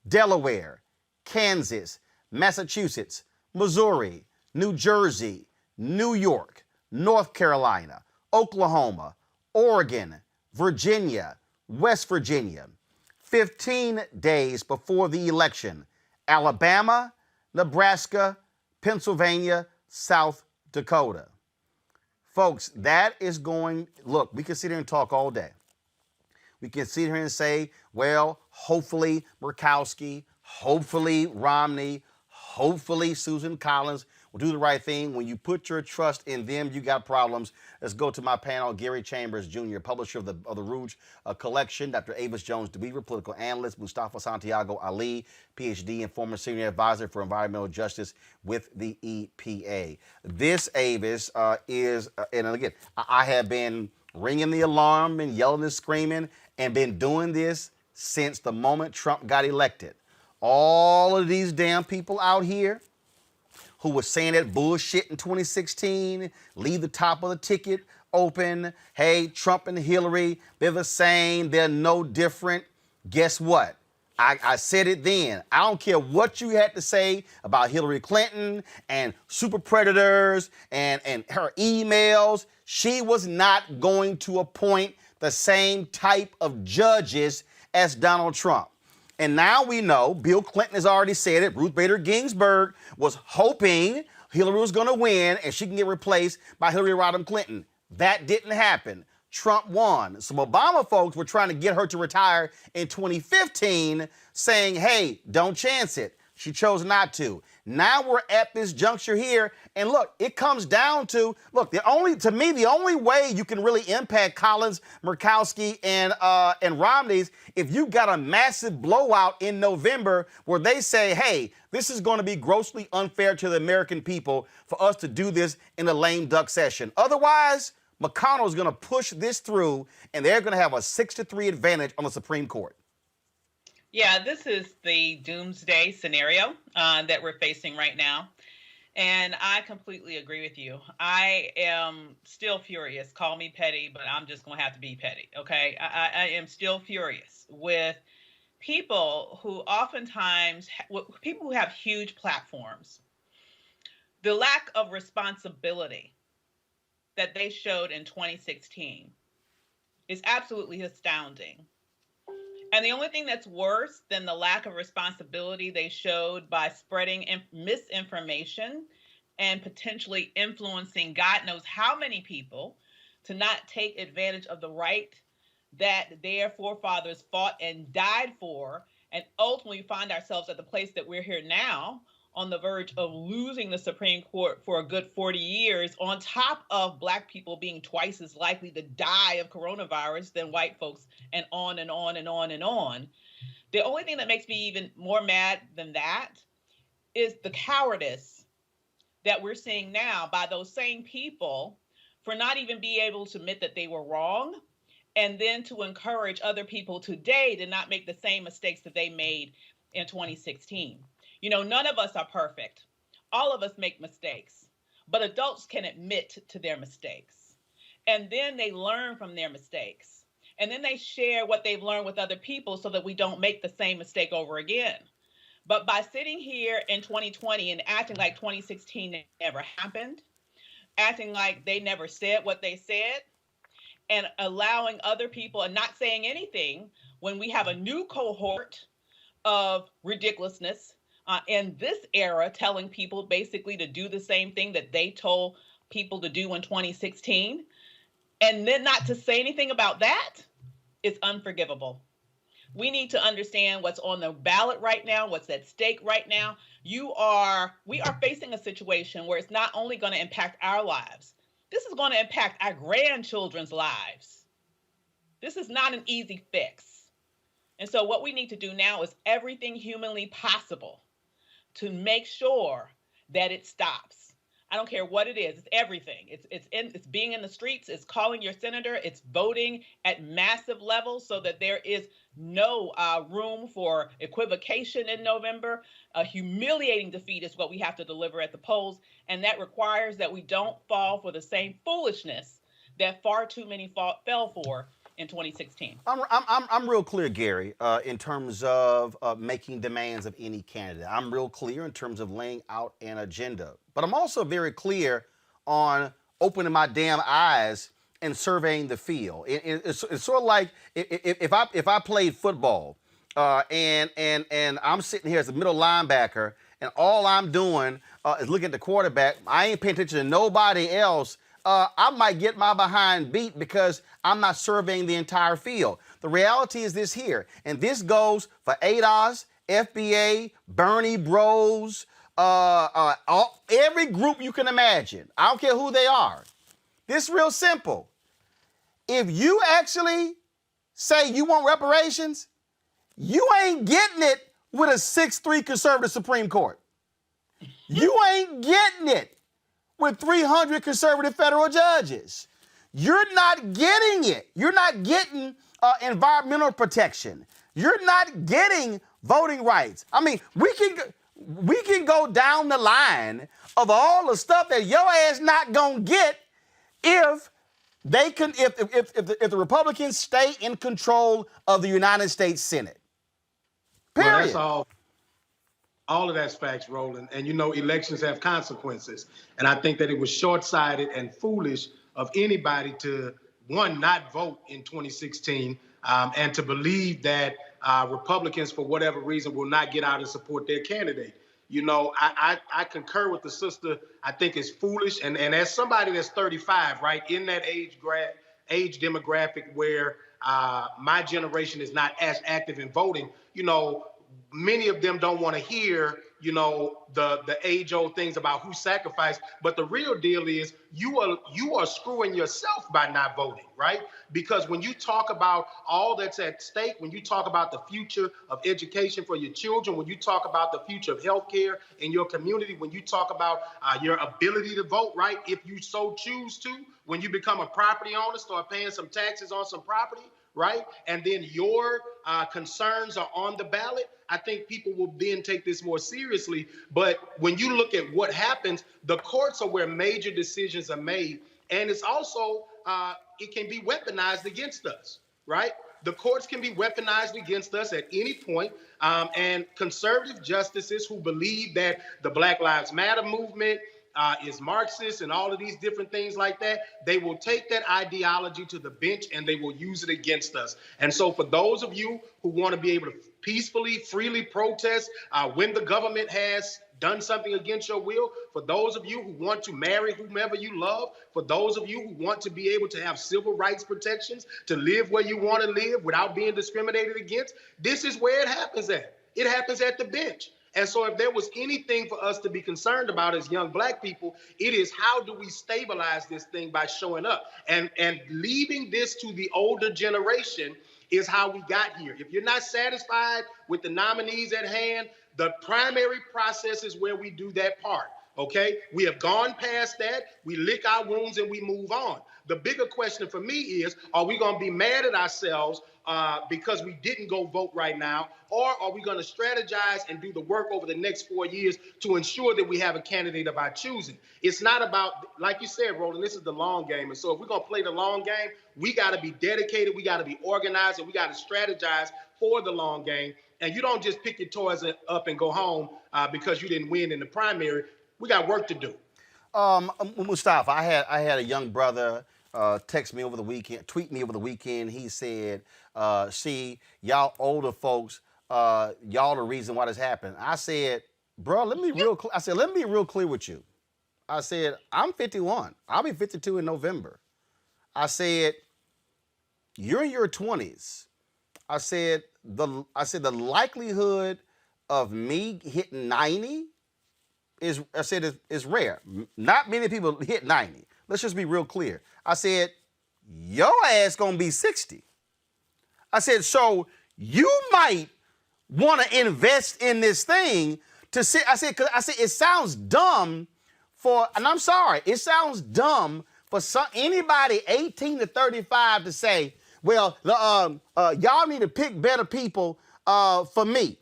Delaware, Kansas, Massachusetts, Missouri, New Jersey, New York, North Carolina, Oklahoma, Oregon, Virginia, West Virginia. 15 days before the election, Alabama, Nebraska, Pennsylvania, South Dakota. Folks, that is look, we can sit here and talk all day. We can sit here and say, well, hopefully Murkowski, hopefully Romney, hopefully Susan Collins will do the right thing. When you put your trust in them, you got problems. Let's go to my panel. Gary Chambers, Jr., publisher of the Rouge Collection. Dr. Avis Jones, DeBeaver, political analyst. Mustafa Santiago Ali, PhD and former senior advisor for environmental justice with the EPA. This, Avis, and again, I have been ringing the alarm and yelling and screaming and been doing this since the moment Trump got elected. All of these damn people out here who was saying that bullshit in 2016, leave the top of the ticket open. Hey, Trump and Hillary, they're the same. They're no different. Guess what? I said it then. I don't care what you had to say about Hillary Clinton and super predators and her emails. She was not going to appoint the same type of judges as Donald Trump. And now we know, Bill Clinton has already said it, Ruth Bader Ginsburg was hoping Hillary was going to win and she can get replaced by Hillary Rodham Clinton. That didn't happen. Trump won. Some Obama folks were trying to get her to retire in 2015, saying, hey, don't chance it. She chose not to. Now we're at this juncture here, and look, it comes down to, look, the only way you can really impact Collins, Murkowski, and Romney's if you've got a massive blowout in November where they say, hey, this is going to be grossly unfair to the American people for us to do this in a lame duck session. Otherwise, McConnell is going to push this through, and they're going to have a 6-3 advantage on the Supreme Court. Yeah, this is the doomsday scenario that we're facing right now. And I completely agree with you. I am still furious. Call me petty, but I'm just going to have to be petty, okay? I am still furious with people who oftentimes, people who have huge platforms. The lack of responsibility that they showed in 2016 is absolutely astounding. And the only thing that's worse than the lack of responsibility they showed by spreading misinformation and potentially influencing God knows how many people to not take advantage of the right that their forefathers fought and died for, and ultimately find ourselves at the place that we're here now, on the verge of losing the Supreme Court for a good 40 years, on top of Black people being twice as likely to die of coronavirus than white folks, and on and on and on and on. The only thing that makes me even more mad than that is the cowardice that we're seeing now by those same people for not even being able to admit that they were wrong, and then to encourage other people today to not make the same mistakes that they made in 2016. You know, none of us are perfect. All of us make mistakes, but adults can admit to their mistakes. And then they learn from their mistakes. And then they share what they've learned with other people so that we don't make the same mistake over again. But by sitting here in 2020 and acting like 2016 never happened, acting like they never said what they said, and allowing other people and not saying anything when we have a new cohort of ridiculousness in this era, telling people basically to do the same thing that they told people to do in 2016, and then not to say anything about that is unforgivable. We need to understand what's on the ballot right now, what's at stake right now. We are facing a situation where it's not only going to impact our lives, this is going to impact our grandchildren's lives. This is not an easy fix. And so what we need to do now is everything humanly possible to make sure that it stops. I don't care what it is. It's everything. It's being in the streets. It's calling your senator. It's voting at massive levels so that there is no room for equivocation in November. A humiliating defeat is what we have to deliver at the polls, and that requires that we don't fall for the same foolishness that far too many fell for in 2016. I'm real clear, Gary, in terms of making demands of any candidate. I'm real clear in terms of laying out an agenda. But I'm also very clear on opening my damn eyes and surveying the field. It's sort of like if I played football and I'm sitting here as a middle linebacker and all I'm doing is looking at the quarterback. I ain't paying attention to nobody else. I might get my behind beat because I'm not surveying the entire field. The reality is this here, and this goes for ADOS, FBA, Bernie Bros, every group you can imagine. I don't care who they are. This is real simple. If you actually say you want reparations, you ain't getting it with a 6-3 conservative Supreme Court. You ain't getting it with 300 conservative federal judges. You're not getting it. You're not getting environmental protection. You're not getting voting rights. I mean, we can go down the line of all the stuff that your ass not gonna get if they can, if the Republicans stay in control of the United States Senate. Period. Well, that's all of that's facts, Roland. And you know, elections have consequences. And I think that it was short-sighted and foolish of anybody to, one, not vote in 2016 and to believe that Republicans, for whatever reason, will not get out and support their candidate. You know, I concur with the sister. I think it's foolish. And as somebody that's 35, right, in that age demographic where my generation is not as active in voting, you know, many of them don't want to hear, you know, the age-old things about who sacrificed. But the real deal is you are screwing yourself by not voting, right? Because when you talk about all that's at stake, when you talk about the future of education for your children, when you talk about the future of healthcare in your community, when you talk about your ability to vote, right, if you so choose to, when you become a property owner, start paying some taxes on some property, right? And then your concerns are on the ballot, I think people will then take this more seriously. But when you look at what happens, the courts are where major decisions are made. And it's also, it can be weaponized against us, right? The courts can be weaponized against us at any point. And conservative justices who believe that the Black Lives Matter movement is Marxist and all of these different things like that, they will take that ideology to the bench and they will use it against us. And so for those of you who want to be able to peacefully, freely protest when the government has done something against your will, for those of you who want to marry whomever you love, for those of you who want to be able to have civil rights protections, to live where you want to live without being discriminated against, this is where it happens at. It happens at the bench. And so if there was anything for us to be concerned about as young Black people, it is how do we stabilize this thing by showing up? And leaving this to the older generation is how we got here. If you're not satisfied with the nominees at hand, the primary process is where we do that part, okay? We have gone past that, we lick our wounds and we move on. The bigger question for me is, are we gonna be mad at ourselves because we didn't go vote right now, or are we going to strategize and do the work over the next 4 years to ensure that we have a candidate of our choosing? It's not about, like you said, Roland, this is the long game. And so if we're going to play the long game, we got to be dedicated, we got to be organized, and we got to strategize for the long game. And you don't just pick your toys up and go home because you didn't win in the primary. We got work to do. Mustafa, I had a young brother text me over the weekend, tweet me over the weekend. He said, see, y'all older folks, y'all the reason why this happened. I said, bro, let me be real clear with you. I said, I'm 51. I'll be 52 in November. I said, you're in your 20s. I said the likelihood of me hitting 90 is rare. Not many people hit 90. Let's just be real clear. I said, your ass gonna be 60. I said, so you might want to invest in this thing to sit. I said, it sounds dumb and I'm sorry, it sounds dumb for anybody 18 to 35 to say, well, y'all need to pick better people for me.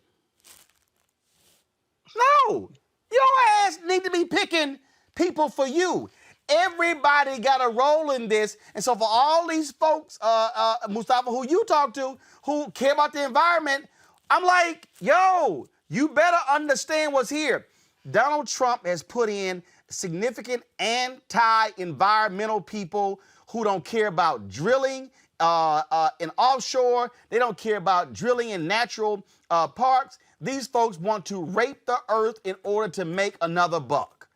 No, your ass need to be picking people for you. Everybody got a role in this. And so for all these folks, Mustafa, who you talk to, who care about the environment, I'm like, yo, you better understand what's here. Donald Trump has put in significant anti-environmental people who don't care about drilling in offshore. They don't care about drilling in natural parks. These folks want to rape the earth in order to make another buck.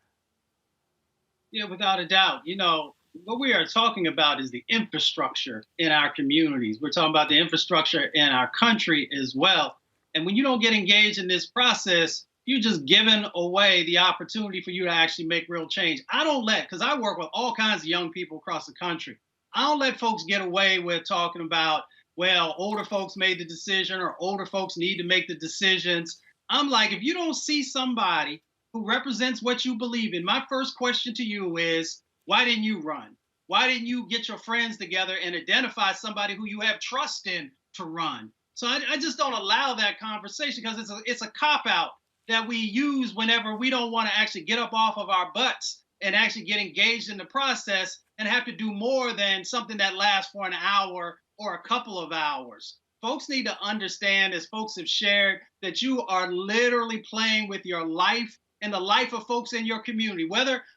Yeah, without a doubt. You know, what we are talking about is the infrastructure in our communities. We're talking about the infrastructure in our country as well. And when you don't get engaged in this process, you're just giving away the opportunity for you to actually make real change. I don't because I work with all kinds of young people across the country. I don't let folks get away with talking about, well, older folks made the decision or older folks need to make the decisions. I'm like, if you don't see somebody who represents what you believe in, my first question to you is, why didn't you run? Why didn't you get your friends together and identify somebody who you have trust in to run? So I just don't allow that conversation because it's a cop-out that we use whenever we don't want to actually get up off of our butts and actually get engaged in the process and have to do more than something that lasts for an hour or a couple of hours. Folks need to understand, as folks have shared, that you are literally playing with your life and the life of folks in your community.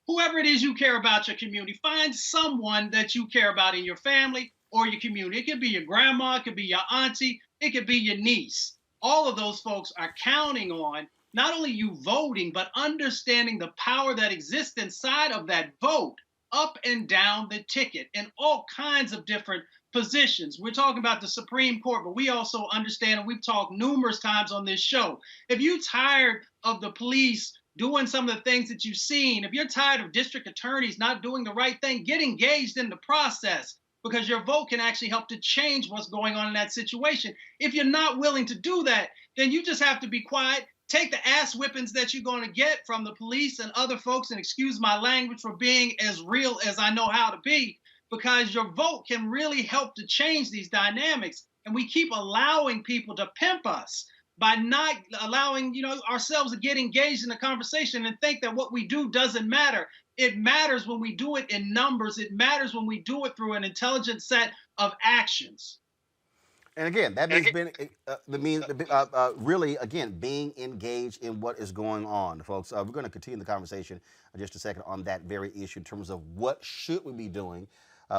Whoever it is you care about your community, find someone that you care about in your family or your community. It could be your grandma, it could be your auntie, it could be your niece. All of those folks are counting on not only you voting, but understanding the power that exists inside of that vote, up and down the ticket, in all kinds of different positions. We're talking about the Supreme Court, but we also understand, and we've talked numerous times on this show, if you're tired of the police doing some of the things that you've seen, if you're tired of district attorneys not doing the right thing, get engaged in the process, because your vote can actually help to change what's going on in that situation. If you're not willing to do that, then you just have to be quiet. Take the ass whippings that you're going to get from the police and other folks, and excuse my language for being as real as I know how to be, because your vote can really help to change these dynamics. And we keep allowing people to pimp us by not allowing, ourselves to get engaged in the conversation and think that what we do doesn't matter. It matters when we do it in numbers. It matters when we do it through an intelligent set of actions. And again, that means really, again, being engaged in what is going on, folks. We're going to continue the conversation in just a second on that very issue in terms of what should we be doing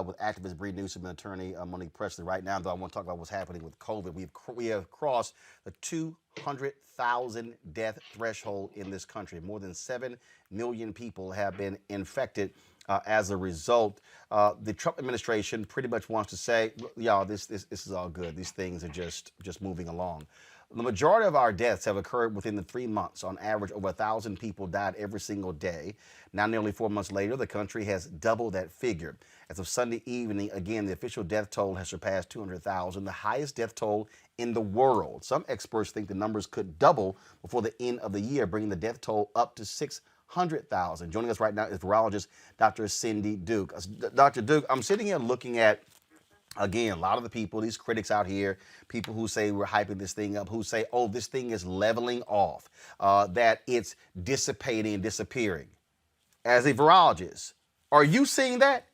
with activist Bree Newsom and attorney Monique Presley. Right now, though, I want to talk about what's happening with COVID. We have crossed the 200,000 death threshold in this country. More than 7 million people have been infected as a result. The Trump administration pretty much wants to say, y'all, this is all good. These things are just moving along. The majority of our deaths have occurred within the 3 months. On average, over 1,000 people died every single day. Now, nearly 4 months later, the country has doubled that figure. As of Sunday evening, again, the official death toll has surpassed 200,000, the highest death toll in the world. Some experts think the numbers could double before the end of the year, bringing the death toll up to 600,000. Joining us right now is virologist Dr. Cindy Duke. Dr. Duke, I'm sitting here looking at, again, a lot of the people, these critics out here, people who say we're hyping this thing up, who say, oh, this thing is leveling off, that it's dissipating and disappearing. As a virologist, are you seeing that?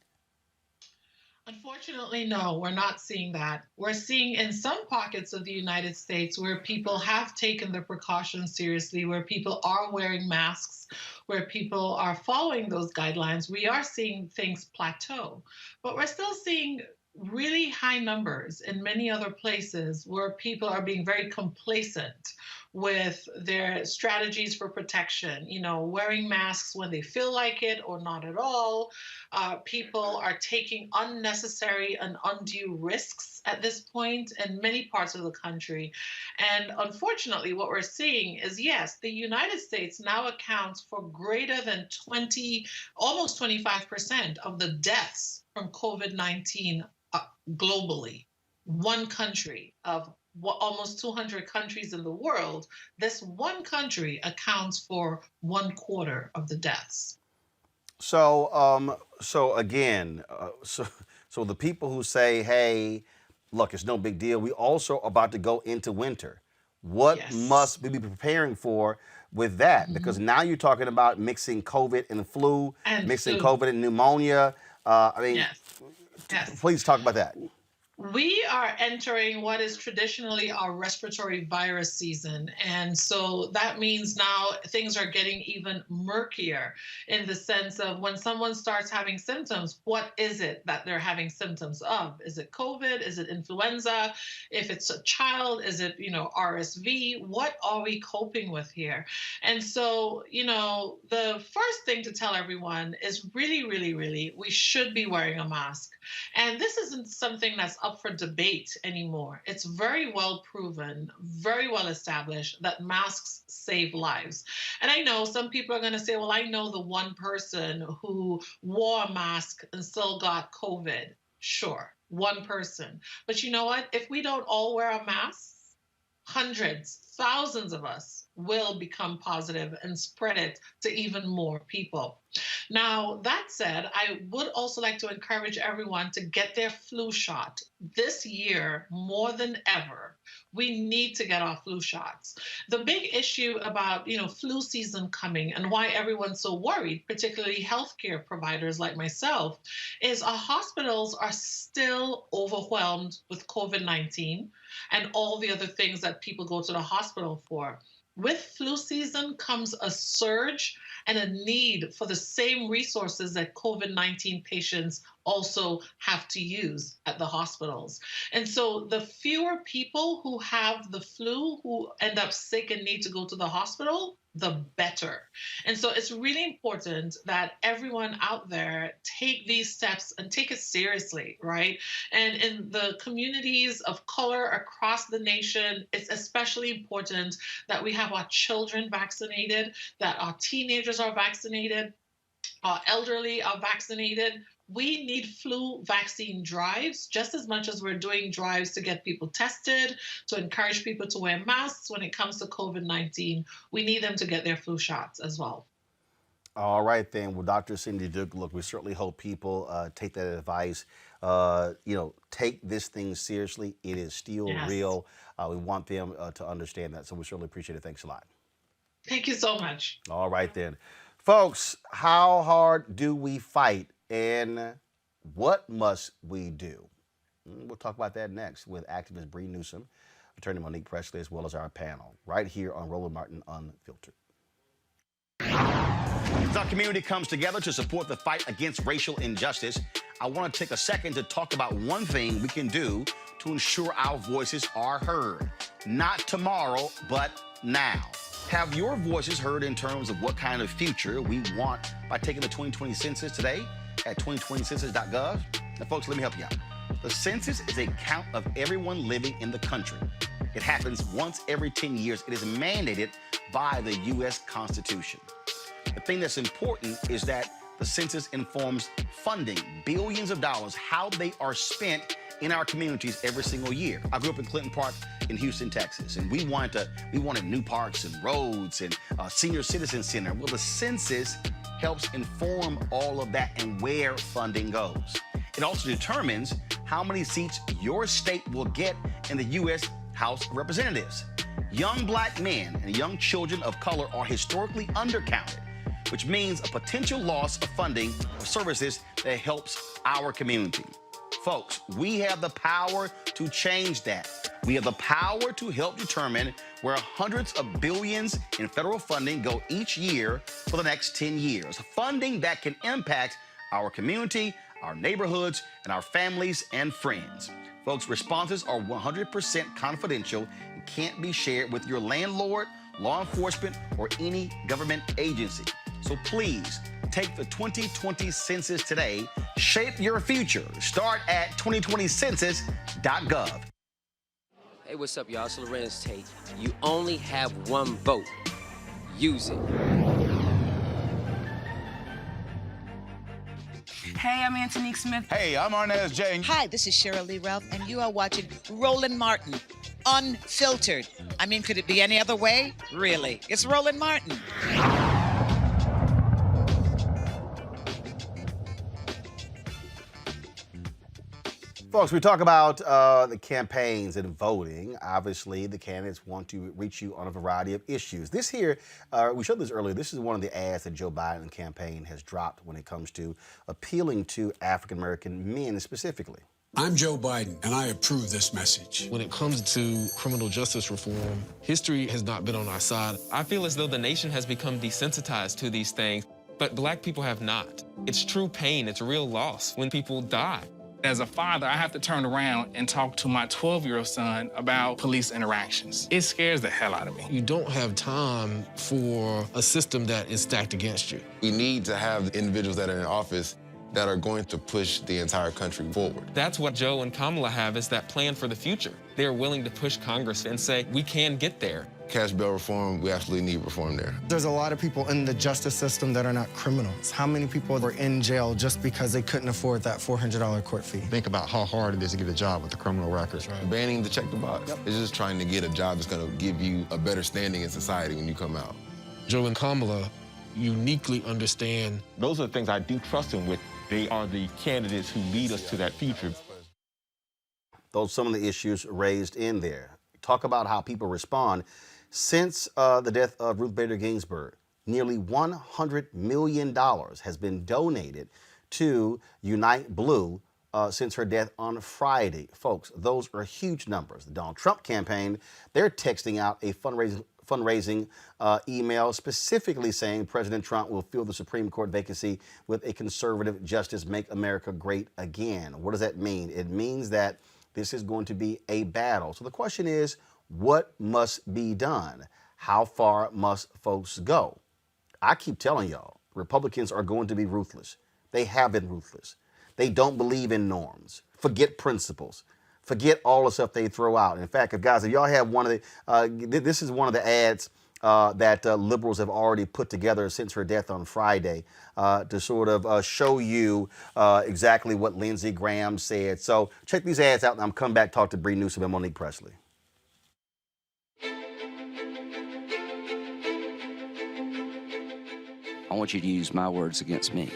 Unfortunately, no, we're not seeing that. We're seeing in some pockets of the United States where people have taken the precautions seriously, where people are wearing masks, where people are following those guidelines, we are seeing things plateau. But we're still seeing really high numbers in many other places where people are being very complacent with their strategies for protection, wearing masks when they feel like it or not at all. People are taking unnecessary and undue risks at this point in many parts of the country. And unfortunately, what we're seeing is, yes, the United States now accounts for greater than almost 25% of the deaths from COVID-19 globally. One country of almost 200 countries in the world, this one country accounts for 1/4 of the deaths. So again, so the people who say, "Hey, look, it's no big deal," we also are about to go into winter. What must we be preparing for with that? Because now you're talking about mixing COVID and flu, mixing COVID and pneumonia. Please talk about that. We are entering what is traditionally our respiratory virus season. And so that means now things are getting even murkier in the sense of when someone starts having symptoms, what is it that they're having symptoms of? Is it COVID? Is it influenza? If it's a child, is it, RSV? What are we coping with here? And so, the first thing to tell everyone is really, really, really, we should be wearing a mask. And this isn't something that's up for debate anymore. It's very well proven, very well established that masks save lives. And I know some people are going to say, well, I know the one person who wore a mask and still got COVID. Sure, one person. But you know what? If we don't all wear a mask, hundreds, thousands of us will become positive and spread it to even more people. Now, that said, I would also like to encourage everyone to get their flu shot. This year, more than ever, we need to get our flu shots. The big issue about, flu season coming and why everyone's so worried, particularly healthcare providers like myself, is our hospitals are still overwhelmed with COVID-19 and all the other things that people go to the hospital for. With flu season comes a surge and a need for the same resources that COVID-19 patients also have to use at the hospitals. And so the fewer people who have the flu who end up sick and need to go to the hospital, the better. And so it's really important that everyone out there take these steps and take it seriously, right? And in the communities of color across the nation, it's especially important that we have our children vaccinated, that our teenagers are vaccinated, our elderly are vaccinated. We need flu vaccine drives just as much as we're doing drives to get people tested, to encourage people to wear masks when it comes to COVID-19. We need them to get their flu shots as well. All right, then. Well, Dr. Cindy Duke, look, we certainly hope people take that advice. Take this thing seriously. It is still real. We want them to understand that. So we certainly appreciate it. Thanks a lot. Thank you so much. All right, then. Folks, how hard do we fight? And what must we do? We'll talk about that next with activist Bree Newsom, attorney Monique Presley, as well as our panel, right here on Roland Martin Unfiltered. As our community comes together to support the fight against racial injustice, I want to take a second to talk about one thing we can do to ensure our voices are heard. Not tomorrow, but now. Have your voices heard in terms of what kind of future we want by taking the 2020 census today at 2020census.gov? Now, folks, let me help you out. The census is a count of everyone living in the country. It happens once every 10 years. It is mandated by the U.S. Constitution. The thing that's important is that the census informs funding, billions of dollars, how they are spent in our communities every single year. I grew up in Clinton Park in Houston, Texas, and we wanted new parks and roads and a senior citizen center. Well, the census helps inform all of that and where funding goes. It also determines how many seats your state will get in the U.S. House of Representatives. Young black men and young children of color are historically undercounted, which means a potential loss of funding for services that helps our community. Folks, we have the power to change that. We have the power to help determine where hundreds of billions in federal funding go each year for the next 10 years. Funding that can impact our community, our neighborhoods, and our families and friends. Folks, responses are 100% confidential and can't be shared with your landlord, law enforcement, or any government agency. So please, take the 2020 census today. Shape your future. Start at 2020census.gov. Hey, what's up, y'all? It's Lorenz Tate. You only have one vote. Use it. Hey, I'm Antonique Smith. Hey, I'm Arnez J. Hi, this is Cheryl Lee Ralph, and you are watching Roland Martin Unfiltered. I mean, could it be any other way? Really? It's Roland Martin. Folks, we talk about the campaigns and voting. Obviously, the candidates want to reach you on a variety of issues. This here, we showed this earlier, this is one of the ads that Joe Biden campaign has dropped when it comes to appealing to African-American men specifically. I'm Joe Biden, and I approve this message. When it comes to criminal justice reform, history has not been on our side. I feel as though the nation has become desensitized to these things, but Black people have not. It's true pain, it's real loss when people die. As a father, I have to turn around and talk to my 12-year-old son about police interactions. It scares the hell out of me. You don't have time for a system that is stacked against you. We need to have individuals that are in office that are going to push the entire country forward. That's what Joe and Kamala have, is that plan for the future. They're willing to push Congress and say, we can get there. Cash bail reform, we absolutely need reform there. There's a lot of people in the justice system that are not criminals. How many people were in jail just because they couldn't afford that $400 court fee? Think about how hard it is to get a job with the criminal records. Right. Banning the check the box. It's just trying to get a job that's gonna give you a better standing in society when you come out. Joe and Kamala uniquely understand. Those are the things I do trust them with. They are the candidates who lead us to that future. Those are some of the issues raised in there. Talk about how people respond. Since the death of Ruth Bader Ginsburg, nearly $100 million has been donated to Unite Blue since her death on Friday. Folks, those are huge numbers. The Donald Trump campaign, they're texting out a fundraising email specifically saying President Trump will fill the Supreme Court vacancy with a conservative justice, make America great again. What does that mean? It means that this is going to be a battle. So the question is, what must be done? How far must folks go? I keep telling y'all, Republicans are going to be ruthless. They have been ruthless. They don't believe in norms. Forget principles. Forget all the stuff they throw out. In fact, guys, if y'all have one of the, this is one of the ads that liberals have already put together since her death on Friday to sort of show you exactly what Lindsey Graham said. So check these ads out, and I'm coming back to talk to Bree Newsom and Monique Presley. I want you to use my words against me.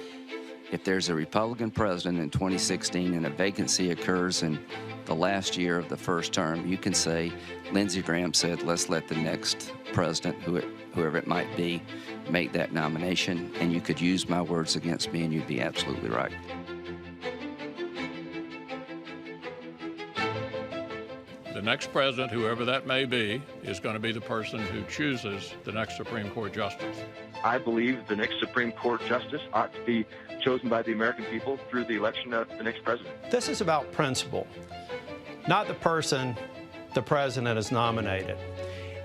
If there's a Republican president in 2016 and a vacancy occurs in the last year of the first term, you can say, Lindsey Graham said, let's let the next president, whoever it might be, make that nomination, and you could use my words against me and you'd be absolutely right. The next president, whoever that may be, is going to be the person who chooses the next Supreme Court justice. I believe the next Supreme Court justice ought to be chosen by the American people through the election of the next president. This is about principle, not the person the president has nominated.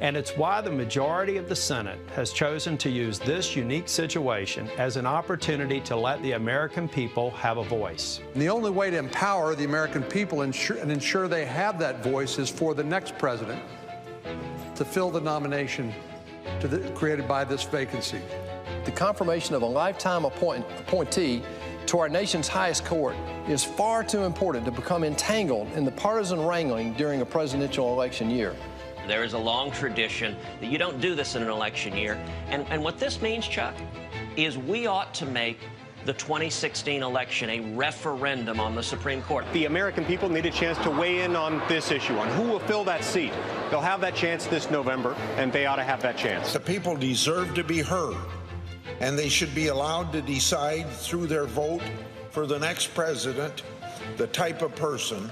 And it's why the majority of the Senate has chosen to use this unique situation as an opportunity to let the American people have a voice. And the only way to empower the American people and ensure they have that voice is for the next president to fill the nomination created by this vacancy. The confirmation of a lifetime appointee to our nation's highest court is far too important to become entangled in the partisan wrangling during a presidential election year. There is a long tradition that you don't do this in an election year. And what this means, Chuck, is we ought to make the 2016 election a referendum on the Supreme Court. The American people need a chance to weigh in on this issue, on who will fill that seat. They'll have that chance this November, and they ought to have that chance. The people deserve to be heard, and they should be allowed to decide through their vote for the next president the type of person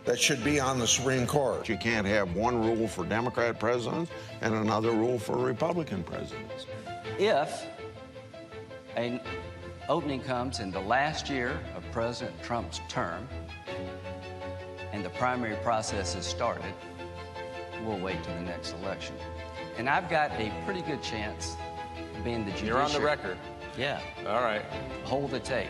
that should be on the Supreme Court. You can't have one rule for Democrat presidents and another rule for Republican presidents. If an opening comes in the last year of President Trump's term and the primary process is started, we'll wait till the next election. And I've got a pretty good chance of being the judiciary. You're on the record. Yeah. All right. Hold the tape.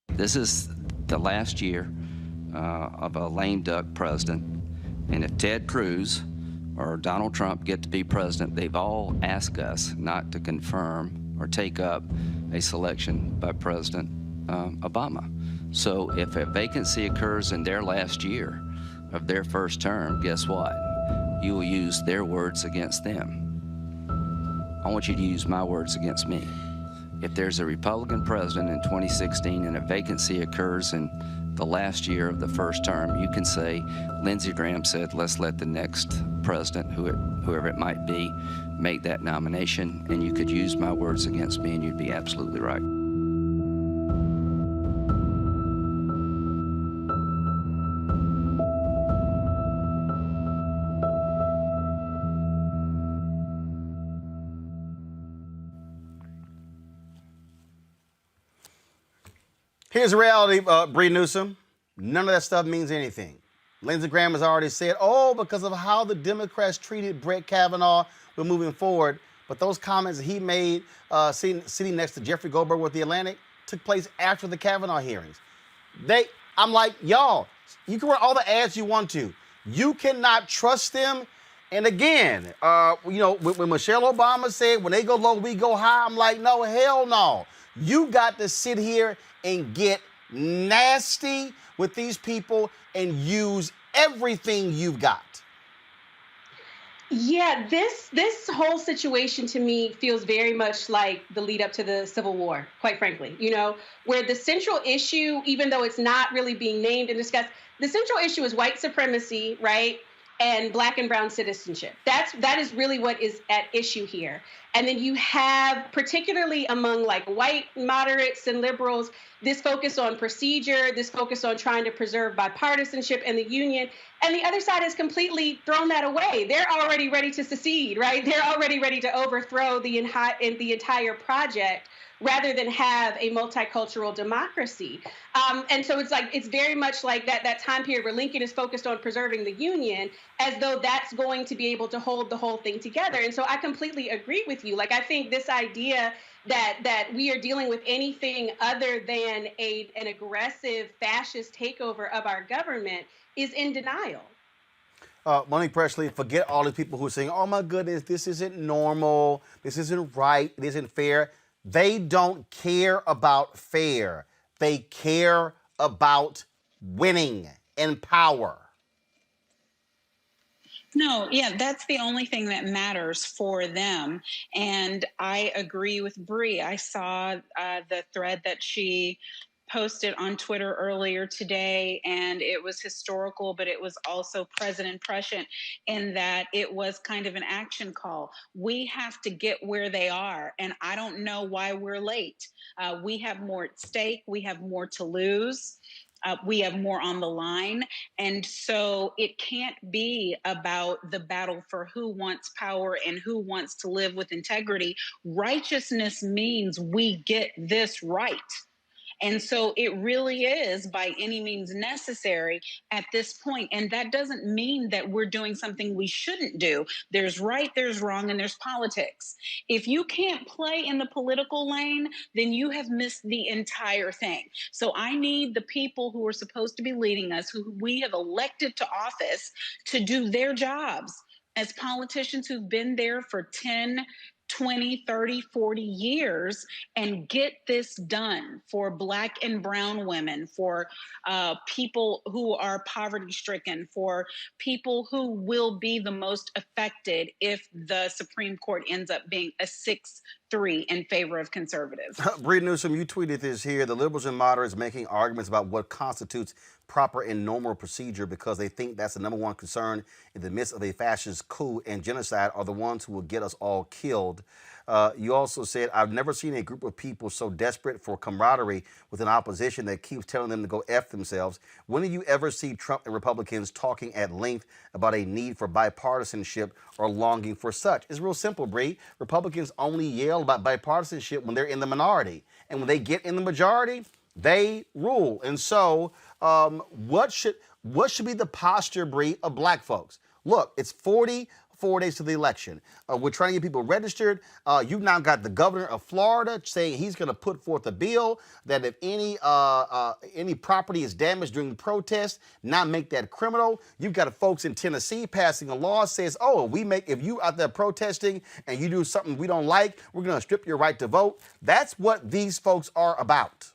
This is the last year of a lame duck president. And if Ted Cruz or Donald Trump get to be president, they've all asked us not to confirm or take up a selection by President Obama. So if a vacancy occurs in their last year of their first term, guess what? You will use their words against them. I want you to use my words against me. If there's a Republican president in 2016 and a vacancy occurs in the last year of the first term, you can say, Lindsey Graham said, let's let the next president, whoever it might be, make that nomination, and you could use my words against me, and you'd be absolutely right. Here's the reality, Bree Newsom. None of that stuff means anything. Lindsey Graham has already said, oh, because of how the Democrats treated Brett Kavanaugh, we're moving forward. But those comments he made sitting next to Jeffrey Goldberg with The Atlantic took place after the Kavanaugh hearings. I'm like, y'all, you can run all the ads you want to. You cannot trust them. And again, when Michelle Obama said, when they go low, we go high, I'm like, no, hell no. You got to sit here and get nasty with these people and use everything you've got. Yeah, this whole situation to me feels very much like the lead up to the Civil War, quite frankly, where the central issue, even though it's not really being named and discussed, the central issue is white supremacy, right? And Black and brown citizenship. That is really what is at issue here. And then you have, particularly among like white moderates and liberals, this focus on procedure, this focus on trying to preserve bipartisanship and the union. And the other side has completely thrown that away. They're already ready to secede, right? They're already ready to overthrow the entire project, rather than have a multicultural democracy. And so it's very much like that time period where Lincoln is focused on preserving the Union, as though that's going to be able to hold the whole thing together. And so I completely agree with you. Like, I think this idea that we are dealing with anything other than an aggressive fascist takeover of our government is in denial. Monique Presley, forget all the people who are saying, oh my goodness, this isn't normal, this isn't right, it isn't fair. They don't care about fair. They care about winning and power. No, yeah, that's the only thing that matters for them. And I agree with Bree. I saw the thread that she posted on Twitter earlier today, and it was historical, but it was also present in that it was kind of an action call. We have to get where they are, and I don't know why we're late. We have more at stake. We have more to lose. We have more on the line. And so it can't be about the battle for who wants power and who wants to live with integrity. Righteousness means we get this right. And so it really is by any means necessary at this point. And that doesn't mean that we're doing something we shouldn't do. There's right, there's wrong, and there's politics. If you can't play in the political lane, then you have missed the entire thing. So I need the people who are supposed to be leading us, who we have elected to office, to do their jobs as politicians who've been there for 10, 20, 30, 40 years and get this done for Black and brown women, for people who are poverty stricken, for people who will be the most affected if the Supreme Court ends up being a 6-3 in favor of conservatives. Bree Newsom, you tweeted this here. The liberals and moderates making arguments about what constitutes proper and normal procedure because they think that's the number one concern in the midst of a fascist coup and genocide are the ones who will get us all killed. You also said, I've never seen a group of people so desperate for camaraderie with an opposition that keeps telling them to go F themselves. When do you ever see Trump and Republicans talking at length about a need for bipartisanship or longing for such? It's real simple, Bree. Republicans only yell about bipartisanship when they're in the minority. And when they get in the majority, they rule. And so what should be the posture, Bree, of Black folks? Look, it's 44 days to the election. We're trying to get people registered. You've now got the governor of Florida saying he's going to put forth a bill that if any property is damaged during the protest, not make that criminal. You've got folks in Tennessee passing a law that says, oh, if you out there protesting and you do something we don't like, we're going to strip your right to vote. That's what these folks are about.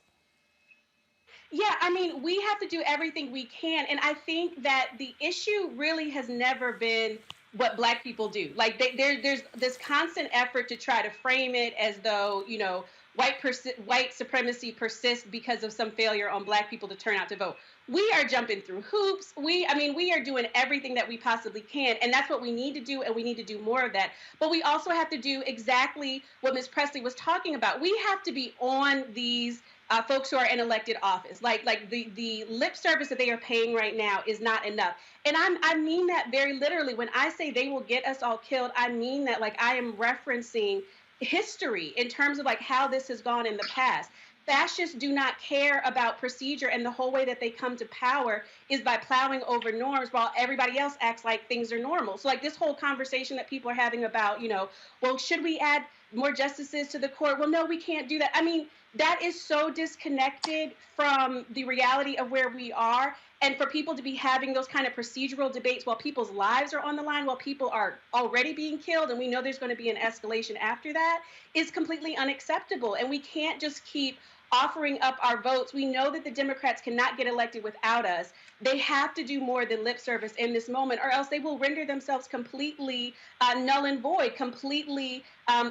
Yeah, I mean, we have to do everything we can. And I think that the issue really has never been what Black people do. Like there's this constant effort to try to frame it as though, you know, white supremacy persists because of some failure on Black people to turn out to vote. We are jumping through hoops. We are doing everything that we possibly can, and that's what we need to do, and we need to do more of that. But we also have to do exactly what Ms. Presley was talking about. We have to be on these folks who are in elected office. Like the lip service that they are paying right now is not enough. And I mean that very literally. When I say they will get us all killed, I mean that. Like, I am referencing history in terms of like how this has gone in the past. Fascists do not care about procedure, and the whole way that they come to power is by plowing over norms while everybody else acts like things are normal. So like this whole conversation that people are having about, you know, well, should we add more justices to the court? Well, no, we can't do that. I mean, that is so disconnected from the reality of where we are. And for people to be having those kind of procedural debates while people's lives are on the line, while people are already being killed, and we know there's going to be an escalation after that, is completely unacceptable. And we can't just keep offering up our votes. We know that the Democrats cannot get elected without us. They have to do more than lip service in this moment, or else they will render themselves completely null and void, completely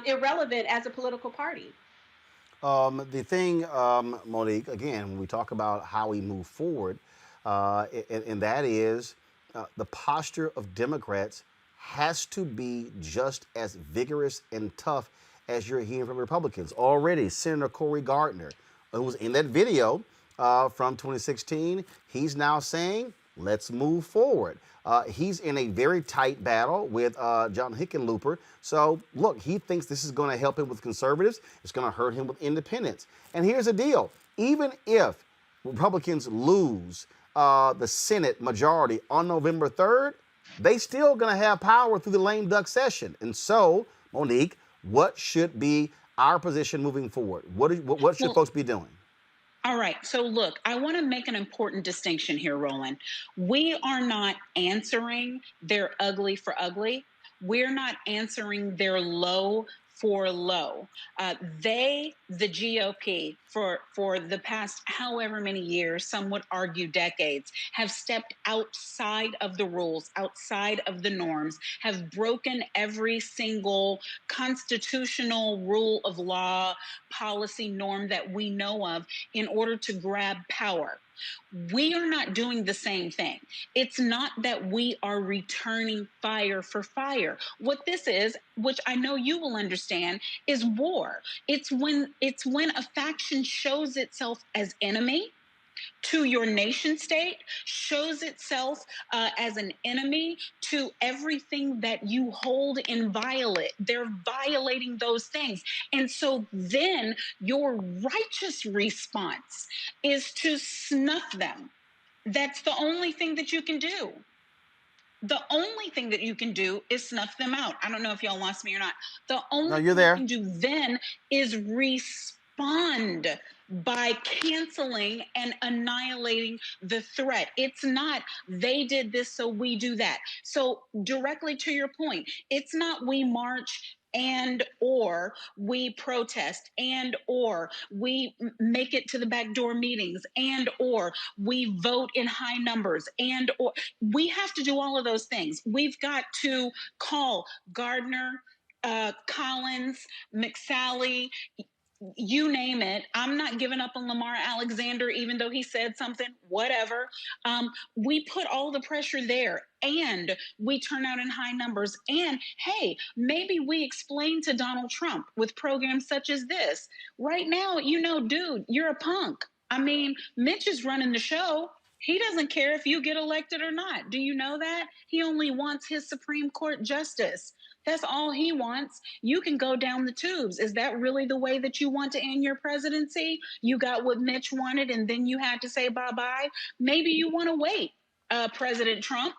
irrelevant as a political party. The thing, Monique, again, when we talk about how we move forward, and that is the posture of Democrats has to be just as vigorous and tough as you're hearing from Republicans. Already, Senator Cory Gardner, who was in that video from 2016, he's now saying, let's move forward. He's in a very tight battle with John Hickenlooper. So, look, he thinks this is going to help him with conservatives. It's going to hurt him with independents. And here's the deal. Even if Republicans lose the Senate majority on November 3rd, they still going to have power through the lame duck session. And so, Monique, what should be our position moving forward? What should folks be doing? All right. So look, I want to make an important distinction here, Roland. We are not answering their ugly for ugly. We're not answering their low for low. The GOP, for the past however many years, some would argue decades, have stepped outside of the rules, outside of the norms, have broken every single constitutional rule of law, policy norm that we know of in order to grab power. We are not doing the same thing. It's not that we are returning fire for fire. What this is, which I know you will understand, is war. It's when a faction shows itself as enemy to your nation state, shows itself as an enemy to everything that you hold inviolate. They're violating those things. And so then your righteous response is to snuff them. That's the only thing that you can do. The only thing that you can do is snuff them out. I don't know if y'all lost me or not. The only thing you can do then is respond by canceling and annihilating the threat. It's not they did this, so we do that. So directly to your point, it's not we march and or we protest and or we make it to the backdoor meetings and or we vote in high numbers and or we have to do all of those things. We've got to call Gardner, Collins, McSally, you name it. I'm not giving up on Lamar Alexander, even though he said something, whatever. We put all the pressure there and we turn out in high numbers. And hey, maybe we explain to Donald Trump with programs such as this. Right now, dude, you're a punk. I mean, Mitch is running the show. He doesn't care if you get elected or not. Do you know that? He only wants his Supreme Court justice. That's all he wants. You can go down the tubes. Is that really the way that you want to end your presidency? You got what Mitch wanted and then you had to say bye-bye. Maybe you want to wait, President Trump,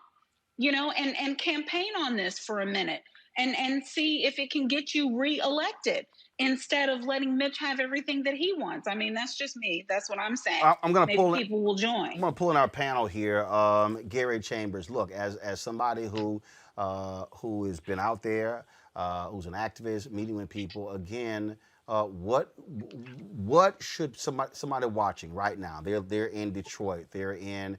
and campaign on this for a minute and see if it can get you reelected instead of letting Mitch have everything that he wants. I mean, that's just me. That's what I'm saying. Maybe people will join. I'm going to pull in our panel here. Gary Chambers, look, as somebody who has been out there, who's an activist, meeting with people, again, what should somebody watching right now? They're in Detroit, they're in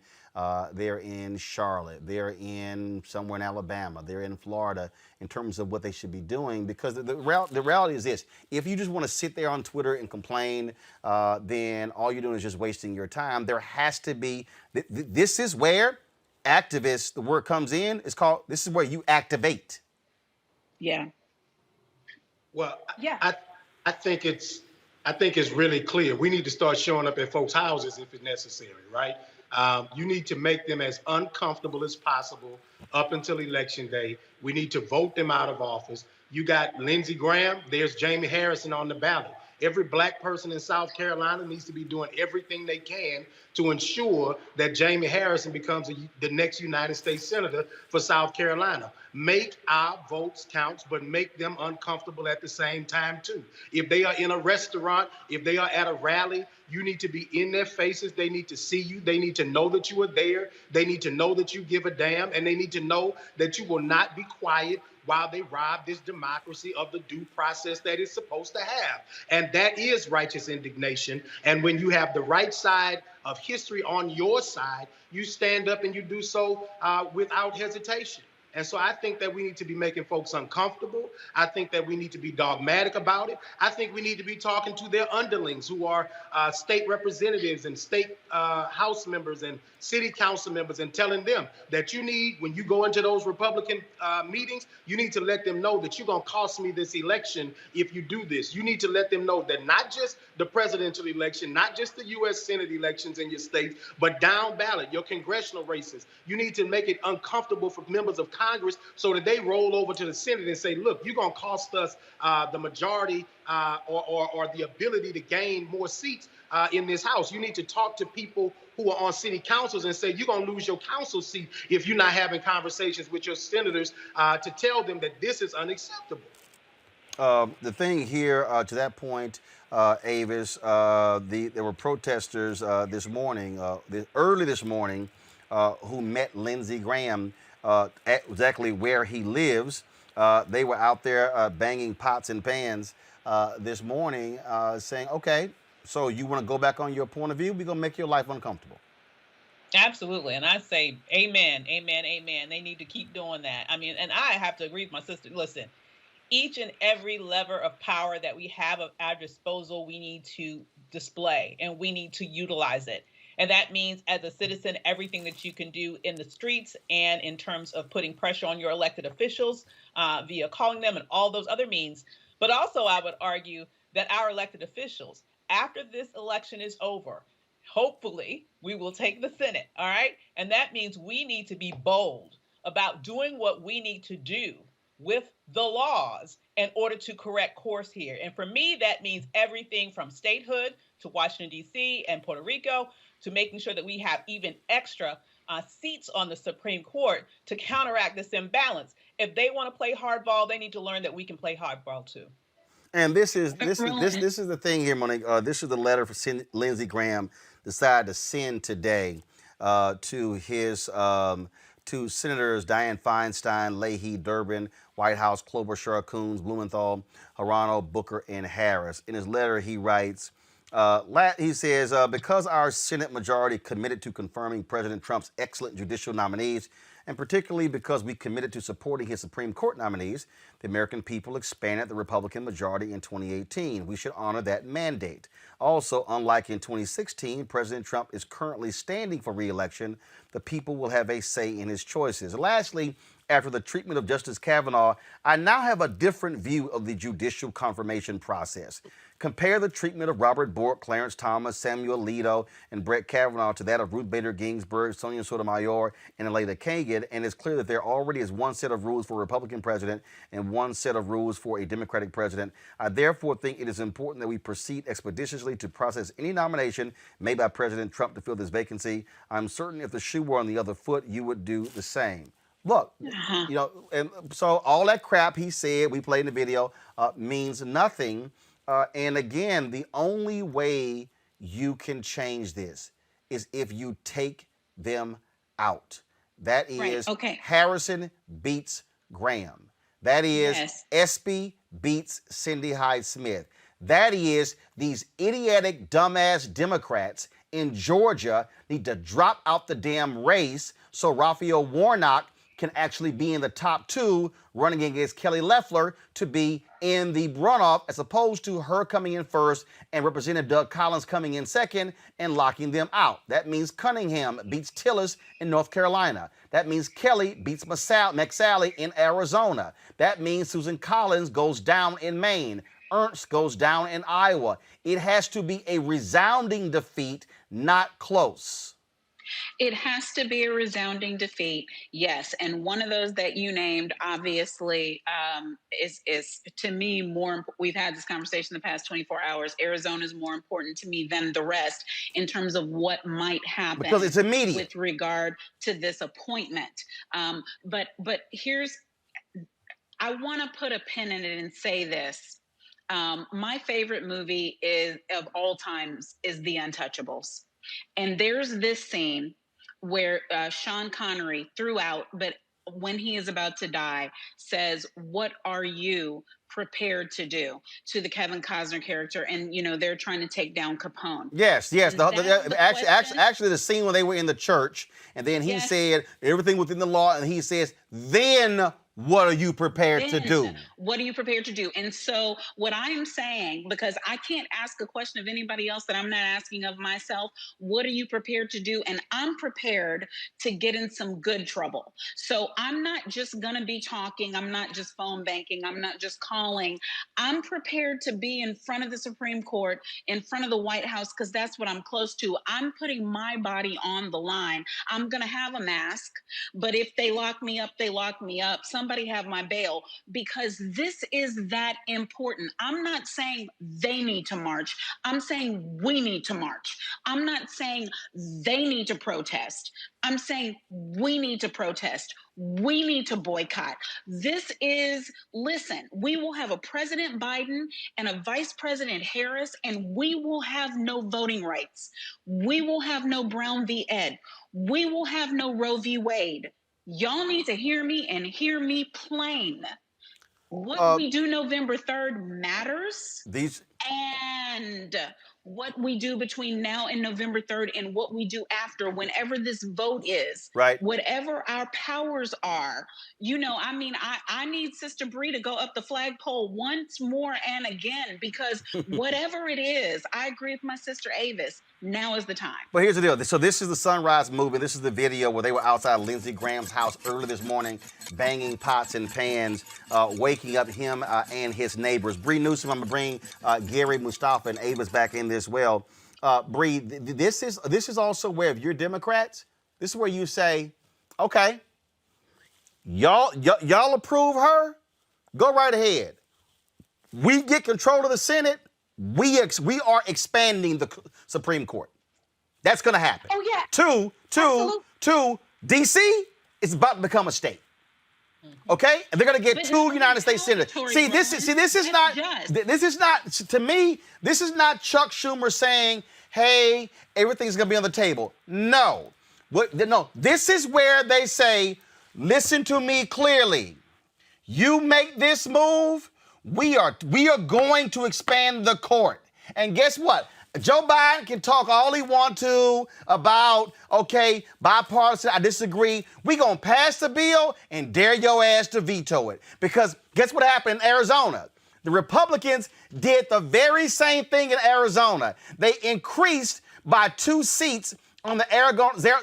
They're in Charlotte. They're in somewhere in Alabama. They're in Florida in terms of what they should be doing. Because the reality is this. If you just want to sit there on Twitter and complain, then all you're doing is just wasting your time. There has to be, this is where activists, the word comes in, it's called, this is where you activate. Yeah. Well, yeah. I think it's really clear. We need to start showing up at folks' houses if it's necessary, right? You need to make them as uncomfortable as possible up until Election Day. We need to vote them out of office. You got Lindsey Graham, there's Jamie Harrison on the ballot. Every black person in South Carolina needs to be doing everything they can to ensure that Jamie Harrison becomes the next United States Senator for South Carolina. Make our votes count, but make them uncomfortable at the same time, too. If they are in a restaurant, if they are at a rally, you need to be in their faces. They need to see you. They need to know that you are there. They need to know that you give a damn, and they need to know that you will not be quiet while they rob this democracy of the due process that it's supposed to have. And that is righteous indignation. And when you have the right side of history on your side, you stand up and you do so without hesitation. And so I think that we need to be making folks uncomfortable. I think that we need to be dogmatic about it. I think we need to be talking to their underlings who are state representatives and state House members and city council members and telling them that you need, when you go into those Republican meetings, you need to let them know that you're going to cost me this election if you do this. You need to let them know that not just the presidential election, not just the U.S. Senate elections in your states, but down ballot, your congressional races. You need to make it uncomfortable for members of Congress so that they roll over to the Senate and say, look, you're going to cost us the majority or the ability to gain more seats in this House. You need to talk to people who are on city councils and say, you're going to lose your council seat if you're not having conversations with your senators to tell them that this is unacceptable. The thing here, to that point, Avis, there were protesters this morning, early this morning, who met Lindsey Graham exactly where he lives. They were out there banging pots and pans this morning, saying, okay, so you want to go back on your point of view? We're going to make your life uncomfortable. Absolutely. And I say, amen, amen, amen. They need to keep doing that. I mean, and I have to agree with my sister. Listen, each and every lever of power that we have at our disposal, we need to display and we need to utilize it. And that means, as a citizen, everything that you can do in the streets and in terms of putting pressure on your elected officials via calling them and all those other means. But also, I would argue that our elected officials, after this election is over, hopefully we will take the Senate, all right? And that means we need to be bold about doing what we need to do with the laws in order to correct course here. And for me, that means everything from statehood to Washington, D.C. and Puerto Rico, to making sure that we have even extra seats on the Supreme Court to counteract this imbalance. If they want to play hardball, they need to learn that we can play hardball too. And this is the thing here, Monique. This is the letter for Lindsey Graham decided to send today to his to Senators Dianne Feinstein, Leahy, Durbin, Whitehouse, Klobuchar, Coons, Blumenthal, Hirano, Booker, and Harris. In his letter, he writes, he says, because our Senate majority committed to confirming President Trump's excellent judicial nominees, and particularly because we committed to supporting his Supreme Court nominees, the American people expanded the Republican majority in 2018. We should honor that mandate. Also, unlike in 2016, President Trump is currently standing for re-election. The people will have a say in his choices. Lastly, after the treatment of Justice Kavanaugh, I now have a different view of the judicial confirmation process. Compare the treatment of Robert Bork, Clarence Thomas, Samuel Alito, and Brett Kavanaugh to that of Ruth Bader Ginsburg, Sonia Sotomayor, and Elena Kagan, and it's clear that there already is one set of rules for a Republican president and one set of rules for a Democratic president. I therefore think it is important that we proceed expeditiously to process any nomination made by President Trump to fill this vacancy. I'm certain if the shoe were on the other foot, you would do the same. Look, you know, and so all that crap he said, we played in the video, means nothing. And again, the only way you can change this is if you take them out. That is Harrison beats Graham. That is Espy beats Cindy Hyde-Smith. That is, these idiotic, dumbass Democrats in Georgia need to drop out the damn race so Raphael Warnock can actually be in the top 2 running against Kelly Loeffler to be in the runoff, as opposed to her coming in first and Representative Doug Collins coming in second and locking them out. That means Cunningham beats Tillis in North Carolina. That means Kelly beats McSally in Arizona. That means Susan Collins goes down in Maine. Ernst goes down in Iowa. It has to be a resounding defeat, not close. It has to be a resounding defeat, yes. And one of those that you named, obviously, is to me more. We've had this conversation the past 24 hours. Arizona is more important to me than the rest in terms of what might happen because it's immediate with regard to this appointment. But here's, I want to put a pin in it and say this. My favorite movie of all times is The Untouchables. And there's this scene where Sean Connery throughout, but when he is about to die, says, "What are you prepared to do?" to the Kevin Costner character. And, you know, they're trying to take down Capone. Yes. Actually, the scene when they were in the church, and then he said everything within the law, and he says, then what are you prepared to do? What are you prepared to do? And so what I'm saying, because I can't ask a question of anybody else that I'm not asking of myself, what are you prepared to do? And I'm prepared to get in some good trouble. So I'm not just going to be talking. I'm not just phone banking. I'm not just calling. I'm prepared to be in front of the Supreme Court, in front of the White House, because that's what I'm close to. I'm putting my body on the line. I'm going to have a mask, but if they lock me up, they lock me up. Somebody have my bail, because this is that important. I'm not saying they need to march. I'm saying we need to march. I'm not saying they need to protest. I'm saying we need to protest. We need to boycott. Listen, we will have a President Biden and a Vice President Harris, and we will have no voting rights. We will have no Brown v. Ed. We will have no Roe v. Wade. Y'all need to hear me and hear me plain. What we do November 3rd matters. And what we do between now and November 3rd and what we do after, whenever this vote is, whatever our powers are, you know, I mean, I need Sister Bree to go up the flagpole once more and again, because whatever it is, I agree with my sister Avis, now is the time. But here's the deal. So this is the Sunrise movement. This is the video where they were outside Lindsey Graham's house early this morning, banging pots and pans, waking up him and his neighbors. Bree Newsom, I'm going to bring Gary, Mustafa, and Avis back in this well. Bree, this is also where, if you're Democrats, this is where you say, okay, y'all approve her? Go right ahead. We get control of the Senate. We are expanding the Supreme Court. That's going to happen. Oh, yeah. Two, D.C. is about to become a state. Okay? And they're going to get 2 United States senators. This is not, to me, this is not Chuck Schumer saying, hey, everything's going to be on the table. No. This is where they say, listen to me clearly. You make this move, we are going to expand the court. And guess what? Joe Biden can talk all he wants to about, okay, bipartisan, I disagree. We're going to pass the bill and dare your ass to veto it. Because guess what happened in Arizona? The Republicans did the very same thing in Arizona. They increased by 2 seats on the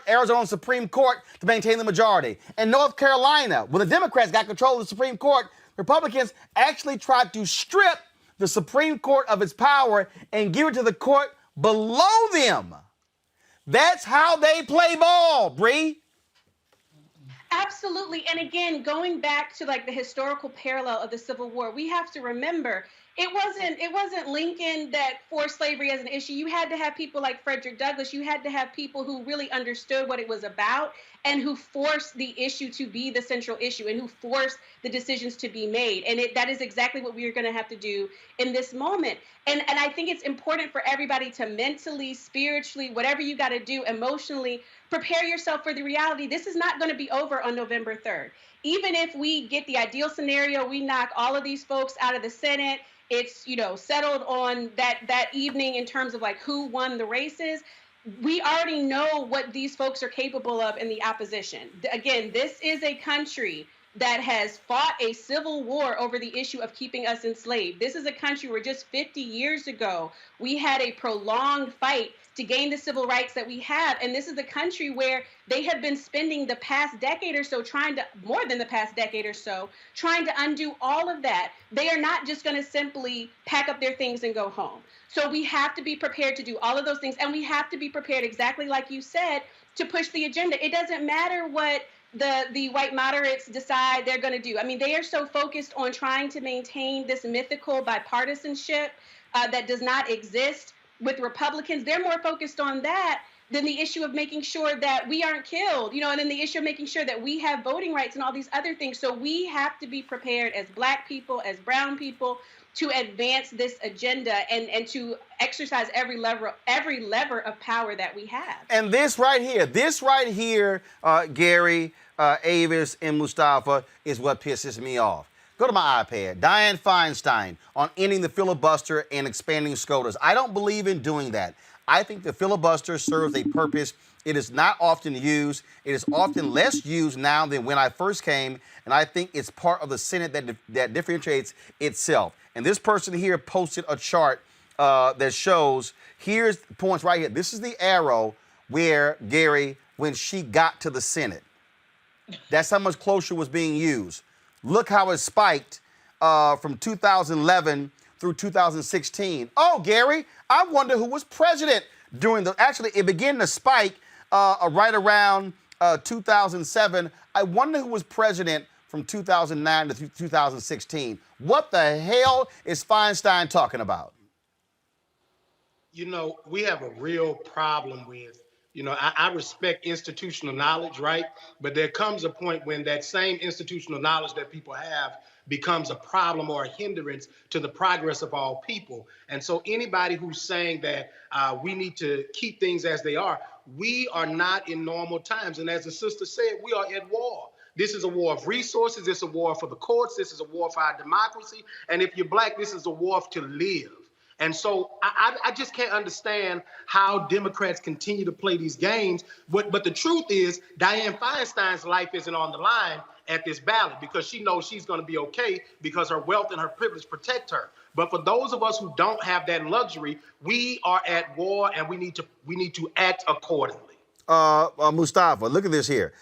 Arizona Supreme Court to maintain the majority. In North Carolina, when the Democrats got control of the Supreme Court, Republicans actually tried to strip the Supreme Court of its power and give it to the court below them. That's how they play ball, Bree. Absolutely. And again, going back to like the historical parallel of the Civil War, we have to remember it wasn't Lincoln that forced slavery as an issue. You had to have people like Frederick Douglass. You had to have people who really understood what it was about and who forced the issue to be the central issue and who forced the decisions to be made. And that is exactly what we are going to have to do in this moment. And I think it's important for everybody to mentally, spiritually, whatever you got to do, emotionally, prepare yourself for the reality. This is not going to be over on November 3rd. even if we get the ideal scenario, we knock all of these folks out of the Senate, it's, settled on that evening in terms of like who won the races. We already know what these folks are capable of in the opposition. Again, this is a country that has fought a civil war over the issue of keeping us enslaved. This is a country where just 50 years ago, we had a prolonged fight to gain the civil rights that we have. And this is a country where they have been spending the past decade or so more than the past decade or so, trying to undo all of that. They are not just going to simply pack up their things and go home. So we have to be prepared to do all of those things. And we have to be prepared, exactly like you said, to push the agenda. It doesn't matter what the white moderates decide they're going to do. I mean, they are so focused on trying to maintain this mythical bipartisanship that does not exist with Republicans. They're more focused on that than the issue of making sure that we aren't killed, and then the issue of making sure that we have voting rights and all these other things. So we have to be prepared as Black people, as brown people, to advance this agenda and to exercise every lever of power that we have. And this right here, Gary, Avis, and Mustafa, is what pisses me off. Go to my iPad. Dianne Feinstein on ending the filibuster and expanding SCOTUS. I don't believe in doing that. I think the filibuster serves a purpose. It is not often used. It is often less used now than when I first came, and I think it's part of the Senate that differentiates itself. And this person here posted a chart that shows, here's the points right here. This is the arrow where, Gary, when she got to the Senate. That's how much closer was being used. Look how it spiked from 2011 through 2016. Oh, Gary, I wonder who was president during actually, it began to spike right around 2007. I wonder who was president from 2009 to 2016. What the hell is Feinstein talking about? We have a real problem with, I respect institutional knowledge, right? But there comes a point when that same institutional knowledge that people have becomes a problem or a hindrance to the progress of all people. And so anybody who's saying that we need to keep things as they are, we are not in normal times. And as the sister said, we are at war. This is a war of resources. This is a war for the courts. This is a war for our democracy. And if you're Black, this is a war to live. And so I just can't understand how Democrats continue to play these games. But the truth is, Dianne Feinstein's life isn't on the line at this ballot because she knows she's going to be okay because her wealth and her privilege protect her. But for those of us who don't have that luxury, we are at war and we need to act accordingly. Mustafa, look at this here.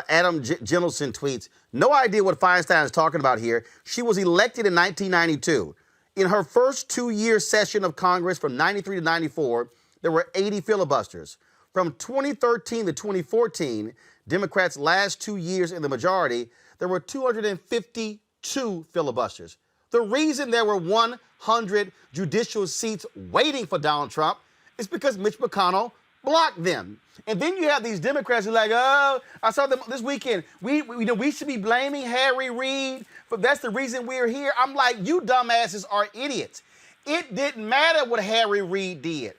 Adam Jenelson tweets, no idea what Feinstein is talking about here. She was elected in 1992. In her first 2-year session of Congress from 93 to 94, there were 80 filibusters. From 2013 to 2014, Democrats' last 2 years in the majority, there were 252 filibusters. The reason there were 100 judicial seats waiting for Donald Trump is because Mitch McConnell blocked them. And then you have these Democrats who are like, oh, I saw them this weekend. We should be blaming Harry Reid, but that's the reason we're here. I'm like, you dumbasses are idiots. It didn't matter what Harry Reid did.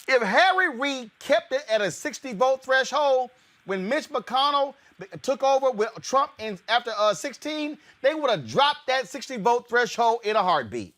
If Harry Reid kept it at a 60-vote threshold, when Mitch McConnell took over with Trump after 16, they would have dropped that 60-vote threshold in a heartbeat.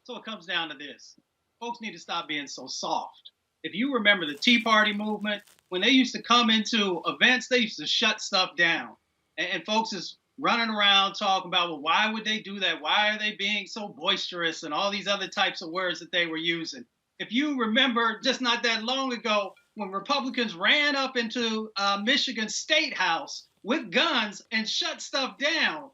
So it comes down to this. Folks need to stop being so soft. If you remember the Tea Party movement, when they used to come into events, they used to shut stuff down. And folks is running around talking about, well, why would they do that? Why are they being so boisterous and all these other types of words that they were using? If you remember just not that long ago, when Republicans ran up into Michigan State House with guns and shut stuff down,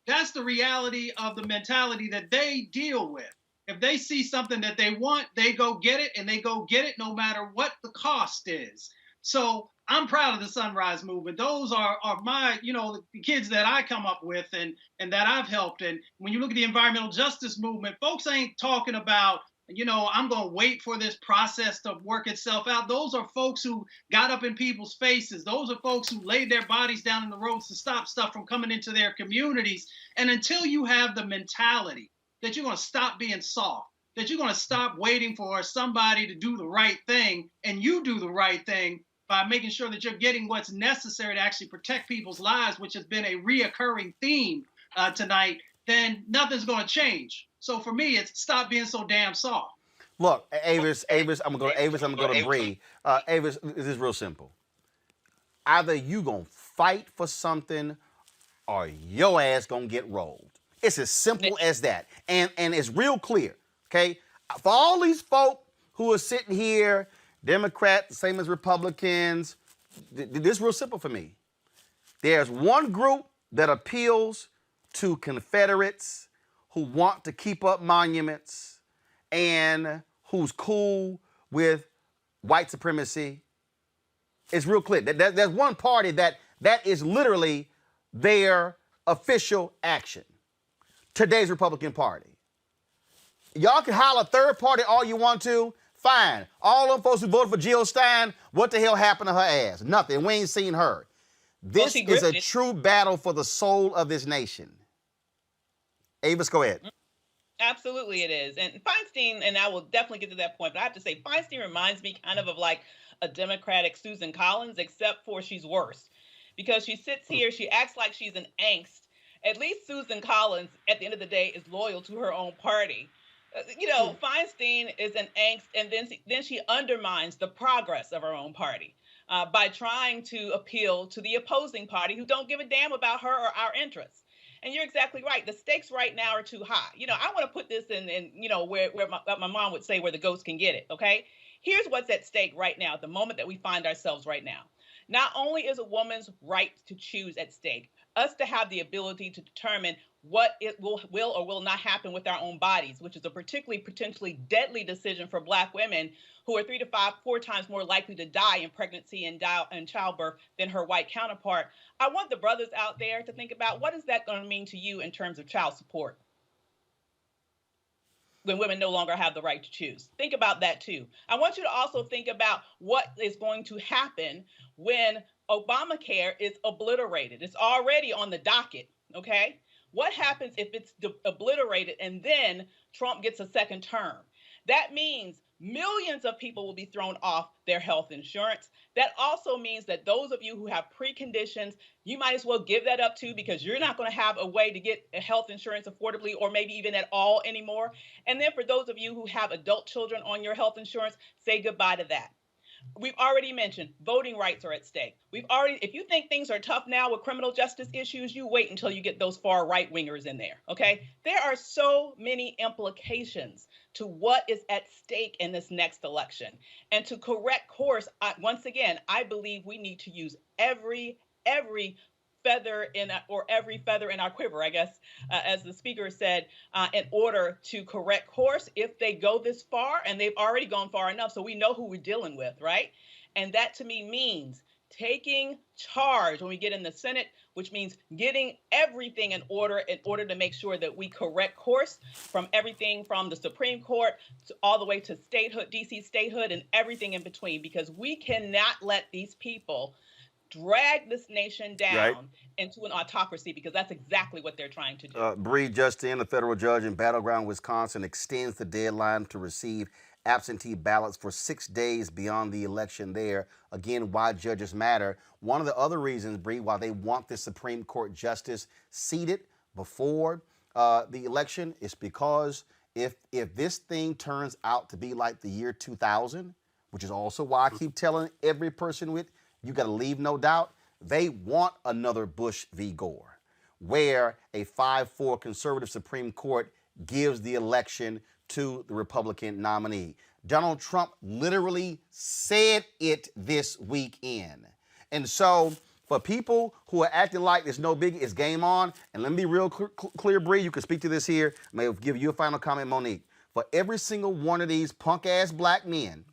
that's the reality of the mentality that they deal with. If they see something that they want, they go get it, and they go get it no matter what the cost is. So I'm proud of the Sunrise Movement. Those are my, the kids that I come up with and that I've helped. And when you look at the environmental justice movement, folks ain't talking about, I'm going to wait for this process to work itself out. Those are folks who got up in people's faces. Those are folks who laid their bodies down in the roads to stop stuff from coming into their communities. And until you have the mentality that you're going to stop being soft, that you're going to stop waiting for somebody to do the right thing, and you do the right thing by making sure that you're getting what's necessary to actually protect people's lives, which has been a reoccurring theme tonight, then nothing's going to change. So for me, it's stop being so damn soft. Look, Avis, I'm gonna go to Bree. Avis, this is real simple. Either you gonna fight for something or your ass gonna get rolled. It's as simple as that. And it's real clear, okay? For all these folk who are sitting here, Democrats, same as Republicans, this is real simple for me. There's one group that appeals to Confederates who want to keep up monuments and who's cool with white supremacy. It's real clear. There's one party that is literally their official action. Today's Republican Party. Y'all can holler third party all you want to. Fine. All them folks who voted for Jill Stein, what the hell happened to her ass? Nothing. We ain't seen her. This is a true battle for the soul of this nation. Avis, go ahead. Absolutely it is. And Feinstein, and I will definitely get to that point, but I have to say Feinstein reminds me kind of like a Democratic Susan Collins, except for she's worse. Because she sits here, she acts like she's an angst. At least Susan Collins, at the end of the day, is loyal to her own party. Feinstein is an angst, and then she undermines the progress of her own party by trying to appeal to the opposing party who don't give a damn about her or our interests. And you're exactly right. The stakes right now are too high. I want to put this in where my mom would say where the ghost can get it, okay? Here's what's at stake right now, at the moment that we find ourselves right now. Not only is a woman's right to choose at stake, us to have the ability to determine what it will or will not happen with our own bodies, which is a particularly potentially deadly decision for Black women who are 3 to 4 times more likely to die in pregnancy and childbirth than her white counterpart. I want the brothers out there to think about, what is that going to mean to you in terms of child support when women no longer have the right to choose? Think about that too. I want you to also think about what is going to happen when Obamacare is obliterated. It's already on the docket, okay? What happens if it's obliterated and then Trump gets a second term? That means millions of people will be thrown off their health insurance. That also means that those of you who have preconditions, you might as well give that up too, because you're not going to have a way to get health insurance affordably or maybe even at all anymore. And then for those of you who have adult children on your health insurance, say goodbye to that. We've already mentioned voting rights are at stake. If you think things are tough now with criminal justice issues, you wait until you get those far right wingers in there, okay? There are so many implications to what is at stake in this next election. And to correct course, once again, I believe we need to use every feather in our quiver, I guess, as the speaker said, in order to correct course if they go this far, and they've already gone far enough, so we know who we're dealing with, right? And that to me means taking charge when we get in the Senate, which means getting everything in order to make sure that we correct course from everything from the Supreme Court all the way to statehood, DC statehood, and everything in between, because we cannot let these people drag this nation down into an autocracy, because that's exactly what they're trying to do. Bree Justin, a federal judge in Battleground, Wisconsin, extends the deadline to receive absentee ballots for 6 days beyond the election there. Again, why judges matter. One of the other reasons, Bree, why they want this Supreme Court justice seated before the election is because if this thing turns out to be like the year 2000, which is also why I keep telling every person with, you got to leave no doubt, they want another Bush v. Gore, where a 5-4 conservative Supreme Court gives the election to the Republican nominee. Donald Trump literally said it this weekend. And so for people who are acting like there's no biggie, it's game on. And let me be real clear, Bree, you can speak to this here. I may give you a final comment, Monique. For every single one of these punk-ass black men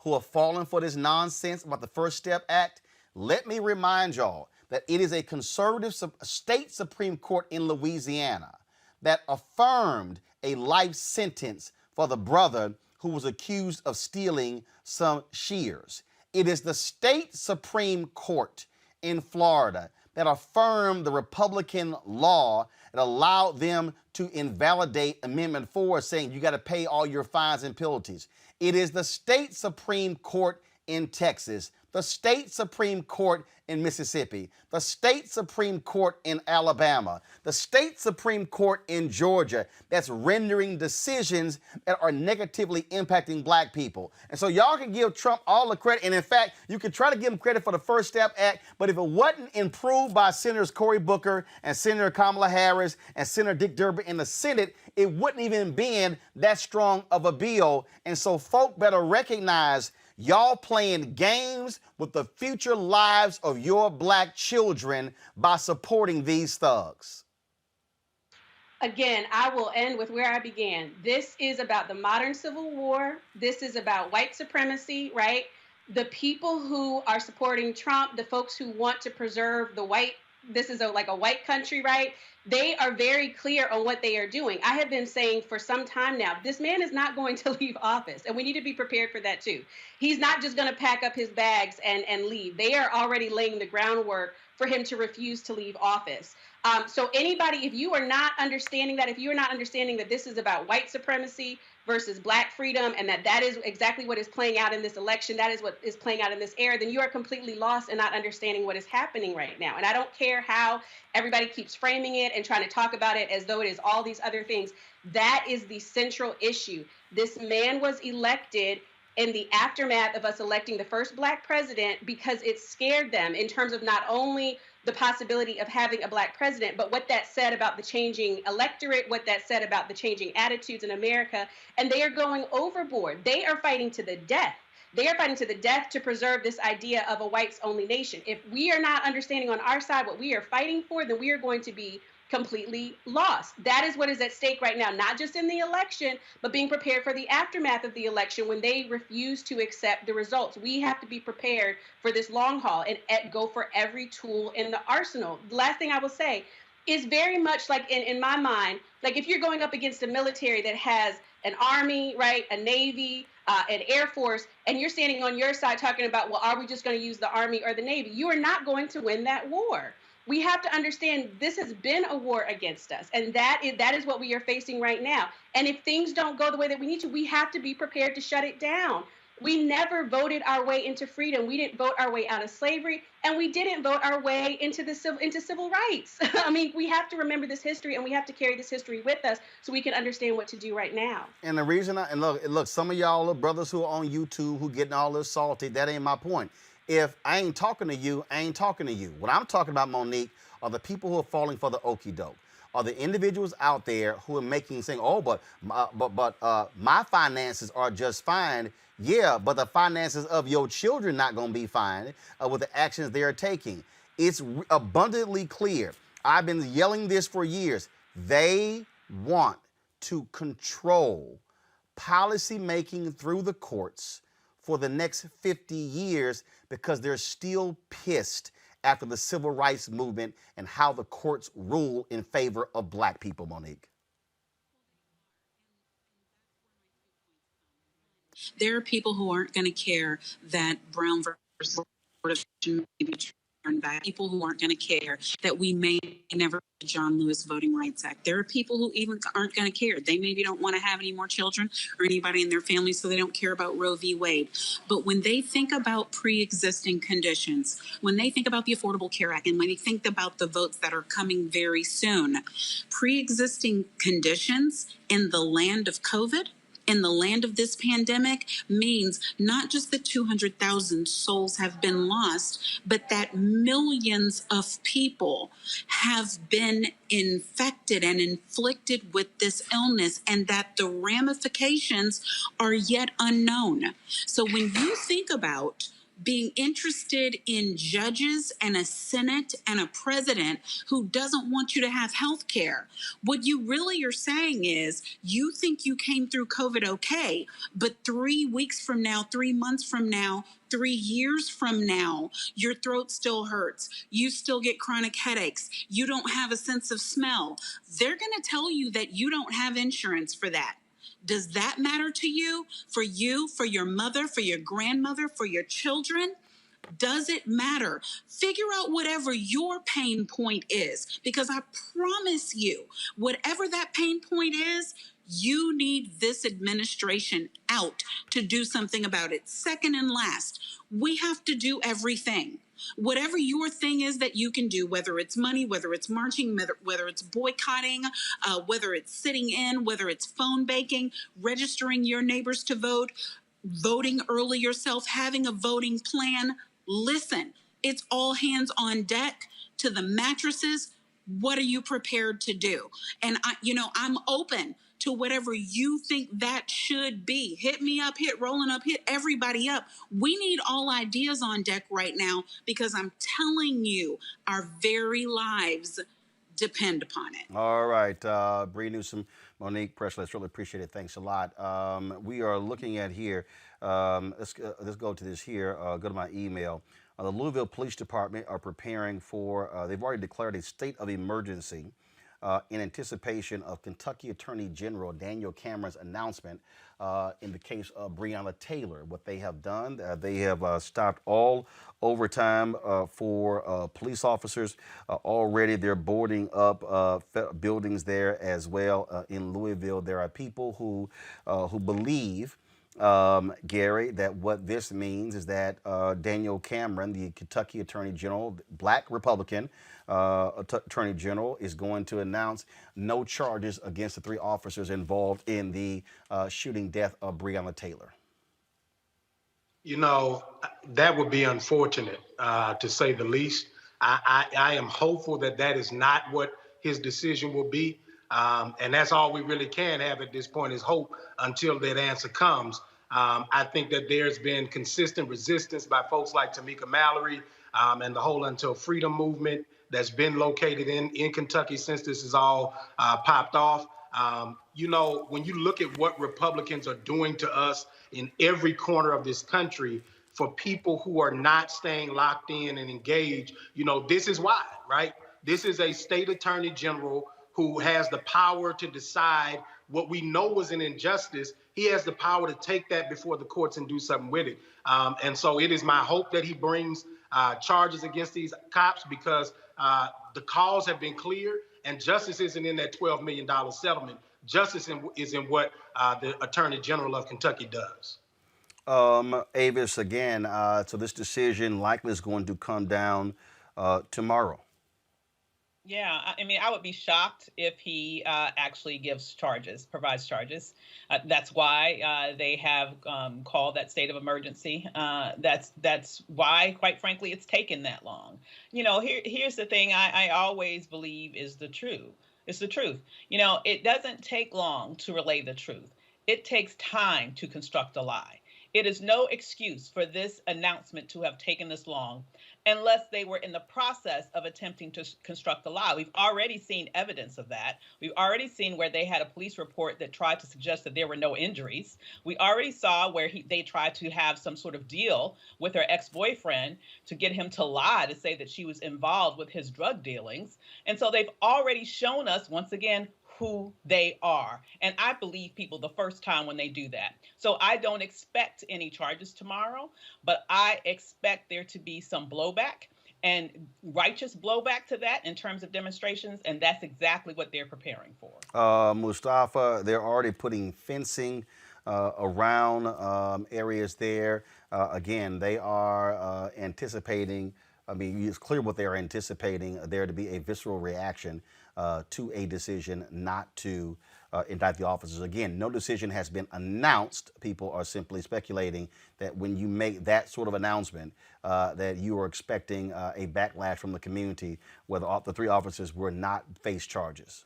who are falling for this nonsense about the First Step Act, let me remind y'all that it is a conservative state Supreme Court in Louisiana that affirmed a life sentence for the brother who was accused of stealing some shears. It is the state Supreme Court in Florida that affirmed the Republican law that allowed them to invalidate Amendment 4, saying you got to pay all your fines and penalties. It is the state Supreme Court in Texas the state Supreme Court in Mississippi, the state Supreme Court in Alabama, the state Supreme Court in Georgia that's rendering decisions that are negatively impacting black people. And so y'all can give Trump all the credit. And in fact, you can try to give him credit for the First Step Act, but if it wasn't improved by Senators Cory Booker and Senator Kamala Harris and Senator Dick Durbin in the Senate, it wouldn't even been that strong of a bill. And so folk better recognize y'all playing games with the future lives of your black children by supporting these thugs. Again, I will end with where I began. This is about the modern Civil War. This is about white supremacy, right? The people who are supporting Trump, the folks who want to preserve the white, this is like a white country, right? They are very clear on what they are doing. I have been saying for some time now, this man is not going to leave office, and we need to be prepared for that too. He's not just going to pack up his bags and leave. They are already laying the groundwork for him to refuse to leave office. So anybody, if you are not understanding that, if you are not understanding that this is about white supremacy versus black freedom, and that is exactly what is playing out in this election, that is what is playing out in this era, then you are completely lost and not understanding what is happening right now. And I don't care how everybody keeps framing it and trying to talk about it as though it is all these other things. That is the central issue. This man was elected in the aftermath of us electing the first black president because it scared them in terms of not only the possibility of having a black president, but what that said about the changing electorate, what that said about the changing attitudes in America. And they are going overboard. They are fighting to the death. They are fighting to the death to preserve this idea of a whites-only nation. If we are not understanding on our side what we are fighting for, then we are going to be completely lost. That is what is at stake right now, not just in the election, but being prepared for the aftermath of the election when they refuse to accept the results. We have to be prepared for this long haul and go for every tool in the arsenal. The last thing I will say is very much like in my mind, like if you're going up against a military that has an army, right, a navy, an air force, and you're standing on your side talking about, well, are we just going to use the army or the navy? You are not going to win that war. We have to understand this has been a war against us, and that is what we are facing right now. And if things don't go the way that we need to, we have to be prepared to shut it down. We never voted our way into freedom. We didn't vote our way out of slavery, and we didn't vote our way into civil rights. I mean, we have to remember this history, and we have to carry this history with us so we can understand what to do right now. And the reason, look, some of y'all brothers who are on YouTube who getting all this salty, that ain't my point. If I ain't talking to you, I ain't talking to you. What I'm talking about, Monique, are the people who are falling for the okie doke. Are the individuals out there who are saying, oh, but my finances are just fine. Yeah, but the finances of your children not going to be fine with the actions they are taking. It's abundantly clear. I've been yelling this for years. They want to control policy making through the courts for the next 50 years because they're still pissed after the civil rights movement and how the courts rule in favor of black people, Monique. There are people who aren't going to care that Brown versus Board of Education may be turned back. People who aren't going to care that we may never the John Lewis Voting Rights Act. There are people who even aren't going to care. They maybe don't want to have any more children or anybody in their family, so they don't care about Roe v. Wade. But when they think about pre-existing conditions, when they think about the Affordable Care Act, and when they think about the votes that are coming very soon, pre-existing conditions in the land of COVID, in the land of this pandemic, means not just that 200,000 souls have been lost, but that millions of people have been infected and inflicted with this illness, and that the ramifications are yet unknown. So when you think about being interested in judges and a Senate and a president who doesn't want you to have health care, what you really are saying is you think you came through COVID okay, but 3 weeks from now, 3 months from now, 3 years from now, your throat still hurts. You still get chronic headaches. You don't have a sense of smell. They're going to tell you that you don't have insurance for that. Does that matter to you, for your mother, for your grandmother, for your children? Does it matter? Figure out whatever your pain point is, because I promise you, whatever that pain point is, You need this administration out to do something about it. Second and last, we have to do everything. Whatever your thing is that you can do, whether it's money, whether it's marching, whether it's boycotting, whether it's sitting in, whether it's phone banking, registering your neighbors to vote, voting early yourself, having a voting plan. Listen, it's all hands on deck to the mattresses. What are you prepared to do? And I'm open to whatever you think that should be. Hit me up, hit Rolling Up, hit everybody up. We need all ideas on deck right now because I'm telling you, our very lives depend upon it. All right, Bree Newsom, Monique Presley, let's really appreciate it. Thanks a lot. We are looking at here, let's go to this here, go to my email. The Louisville Police Department are preparing for, they've already declared a state of emergency in anticipation of Kentucky Attorney General Daniel Cameron's announcement in the case of Breonna Taylor. What they have done, they have stopped all overtime for police officers. Already they're boarding up buildings there as well in Louisville. There are people who believe, Gary, that what this means is that Daniel Cameron, the Kentucky Attorney General, black Republican Attorney General, is going to announce no charges against the 3 officers involved in the shooting death of Breonna Taylor. You know, that would be unfortunate, to say the least. I am hopeful that that is not what his decision will be. And that's all we really can have at this point is hope until that answer comes. I think that there's been consistent resistance by folks like Tamika Mallory and the whole Until Freedom movement that's been located in Kentucky since this is all popped off. You know, when you look at what Republicans are doing to us in every corner of this country, for people who are not staying locked in and engaged, you know, this is why, right? This is a state attorney general who has the power to decide what we know was an injustice. He has the power to take that before the courts and do something with it. And so it is my hope that he brings charges against these cops because the calls have been clear and justice isn't in that $12 million settlement. Justice is in what the Attorney General of Kentucky does. Avis, again, so this decision likely is going to come down tomorrow. Yeah, I mean, I would be shocked if he actually provides charges. That's why they have called that state of emergency. That's why, quite frankly, it's taken that long. You know, here's the thing I always believe is the truth. It's the truth. You know, it doesn't take long to relay the truth. It takes time to construct a lie. It is no excuse for this announcement to have taken this long unless they were in the process of attempting to construct a lie. We've already seen evidence of that. We've already seen where they had a police report that tried to suggest that there were no injuries. We already saw where they tried to have some sort of deal with her ex-boyfriend to get him to lie, to say that she was involved with his drug dealings. And so they've already shown us, once again, who they are. And I believe people the first time when they do that. So I don't expect any charges tomorrow, but I expect there to be some blowback and righteous blowback to that in terms of demonstrations. And that's exactly what they're preparing for. Mustafa, they're already putting fencing around areas there. Again, they are anticipating, I mean, it's clear what they are anticipating, there to be a visceral reaction to a decision not to indict the officers. Again, no decision has been announced. People are simply speculating that when you make that sort of announcement, that you are expecting a backlash from the community where the 3 officers will not face charges.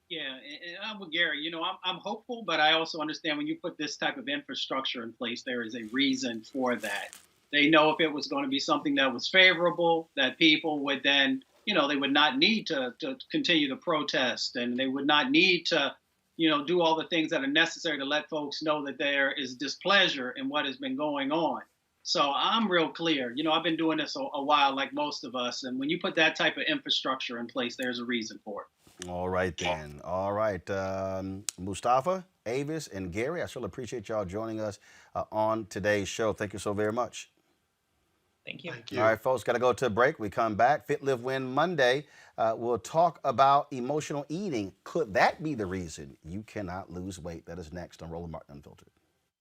Yeah, and I'm with Gary. You know, I'm hopeful, but I also understand when you put this type of infrastructure in place, there is a reason for that. They know if it was going to be something that was favorable, that people would then, you know, they would not need to continue to protest, and they would not need to, you know, do all the things that are necessary to let folks know that there is displeasure in what has been going on. So I'm real clear. You know, I've been doing this a while, like most of us. And when you put that type of infrastructure in place, there's a reason for it. All right, then. All right. Mustafa, Avis, and Gary, I sure appreciate y'all joining us on today's show. Thank you so very much. Thank you. All right, folks, got to go to a break. We come back. Fit, Live, Win Monday. We'll talk about emotional eating. Could that be the reason you cannot lose weight? That is next on Roland Martin Unfiltered.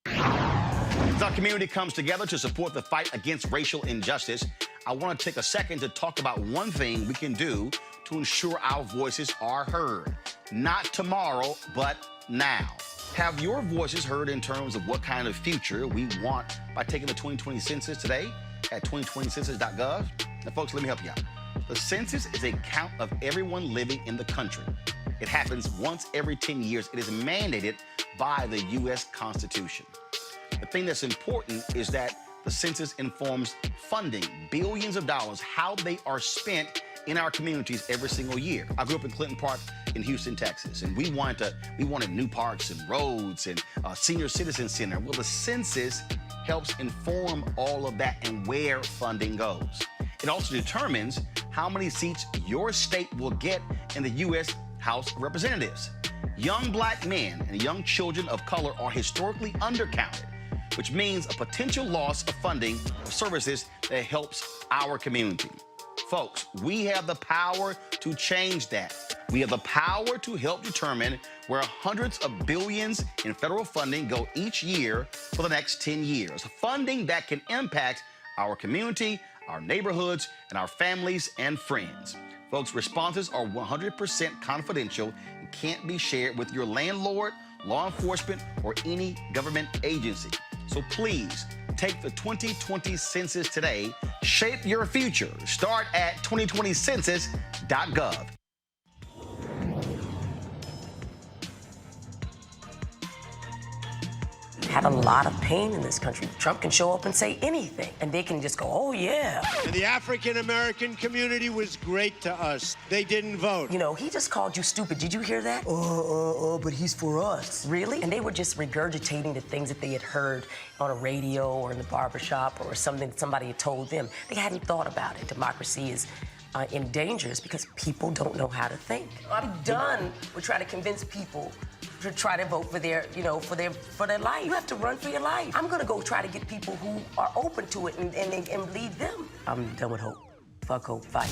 As our community comes together to support the fight against racial injustice, I want to take a second to talk about one thing we can do to ensure our voices are heard. Not tomorrow, but now. Have your voices heard in terms of what kind of future we want by taking the 2020 census today at 2020census.gov? Now, folks, let me help you out. The census is a count of everyone living in the country. It happens once every 10 years. It is mandated by the U.S. Constitution. The thing that's important is that the census informs funding, billions of dollars, how they are spent in our communities every single year. I grew up in Clinton Park in Houston, Texas, and we wanted new parks and roads and a senior citizen center. Well, the census helps inform all of that and where funding goes. It also determines how many seats your state will get in the U.S. House of Representatives. Young black men and young children of color are historically undercounted, which means a potential loss of funding for services that helps our community. Folks, we have the power to change that. We have the power to help determine where hundreds of billions in federal funding go each year for the next 10 years. Funding that can impact our community, our neighborhoods, and our families and friends. Folks, responses are 100% confidential and can't be shared with your landlord, law enforcement, or any government agency. So please, take the 2020 census today. Shape your future. Start at 2020census.gov. Had a lot of pain in this country. Trump can show up and say anything, and they can just go, oh, yeah. And the African-American community was great to us. They didn't vote. You know, he just called you stupid. Did you hear that? But he's for us. Really? And they were just regurgitating the things that they had heard on a radio or in the barbershop or something that somebody had told them. They hadn't thought about it. Democracy is in danger because people don't know how to think. I'm done with trying to convince people to try to vote for their, for their life. You have to run for your life. I'm gonna go try to get people who are open to it and lead them. I'm done with hope. Fuck hope, fight.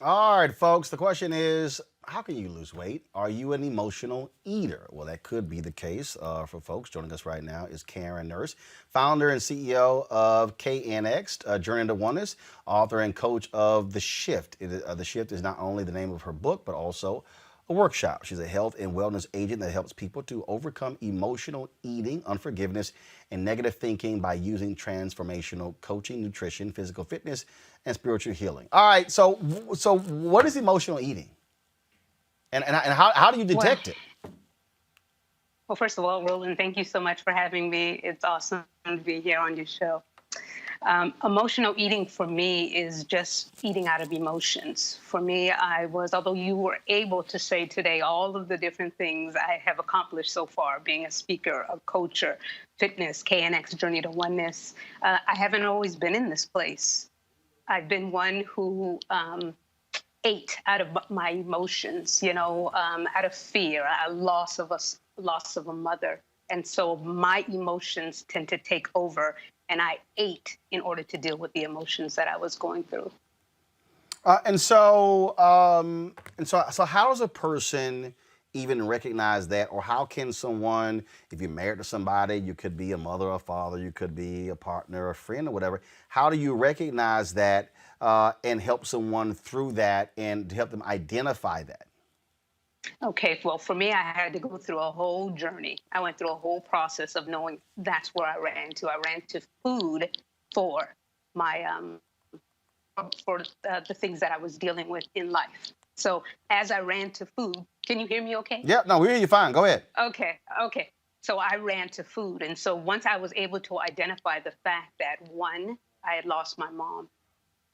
All right, folks, the question is, how can you lose weight? Are you an emotional eater? Well, that could be the case for folks. Joining us right now is Karen Nurse, founder and CEO of KNX, Journey to Oneness, author and coach of The Shift. The Shift is not only the name of her book, but also a workshop. She's a health and wellness agent that helps people to overcome emotional eating, unforgiveness, and negative thinking by using transformational coaching, nutrition, physical fitness, and spiritual healing. All right, so what is emotional eating? And how do you detect it? Well, first of all, Roland, thank you so much for having me. It's awesome to be here on your show. Emotional eating for me is just eating out of emotions. For me, although you were able to say today all of the different things I have accomplished so far, being a speaker, a coacher, fitness, KNX, Journey to Oneness, I haven't always been in this place. I've been one who ate out of my emotions, out of fear, a loss of a mother. And so my emotions tend to take over, and I ate in order to deal with the emotions that I was going through. So how does a person even recognize that, or how can someone, if you're married to somebody, you could be a mother or father, you could be a partner, a friend, or whatever, how do you recognize that and help someone through that and to help them identify that? Okay, well, for me, I had to go through a whole journey. I went through a whole process of knowing that's where I ran to. I ran to food for my the things that I was dealing with in life. So as I ran to food, can you hear me okay? Yeah, no, we hear you fine. Go ahead. Okay. So I ran to food. And so once I was able to identify the fact that, one, I had lost my mom,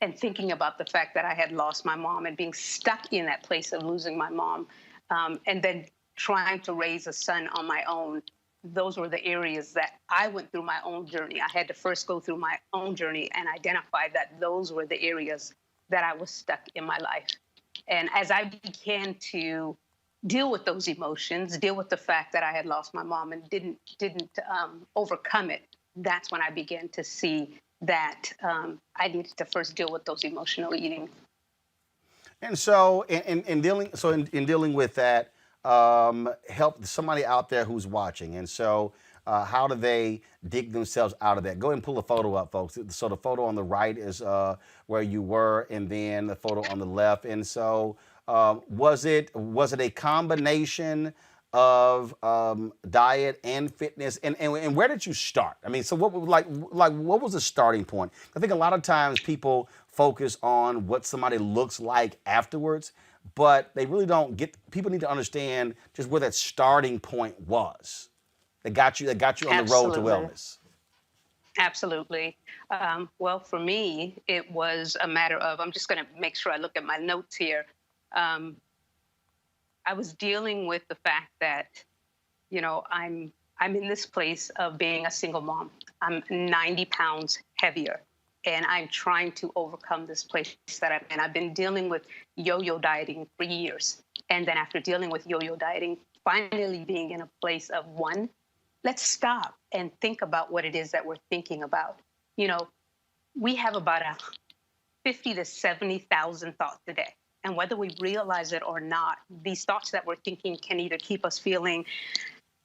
and thinking about the fact that I had lost my mom and being stuck in that place of losing my mom, and then trying to raise a son on my own, those were the areas that I went through my own journey. I had to first go through my own journey and identify that those were the areas that I was stuck in my life. And as I began to deal with those emotions, deal with the fact that I had lost my mom and didn't overcome it, that's when I began to see that I needed to first deal with those emotional eating. And so, in dealing with that, help somebody out there who's watching. And so, how do they dig themselves out of that? Go ahead and pull a photo up, folks. So the photo on the right is where you were, and then the photo on the left. And so, was it a combination of diet and fitness, and where did you start? I mean, so what was the starting point? I think a lot of times people focus on what somebody looks like afterwards, but they really don't get. People need to understand just where that starting point was. That got you on the road to wellness. Absolutely. Well, for me, it was a matter of, I'm just going to make sure I look at my notes here. I was dealing with the fact that, you know, I'm in this place of being a single mom. I'm 90 pounds heavier, and I'm trying to overcome this place that I'm in. I've been dealing with yo-yo dieting for years. And then after dealing with yo-yo dieting, finally being in a place of, one, let's stop and think about what it is that we're thinking about. You know, we have about 50 to 70,000 thoughts a day. And whether we realize it or not, these thoughts that we're thinking can either keep us feeling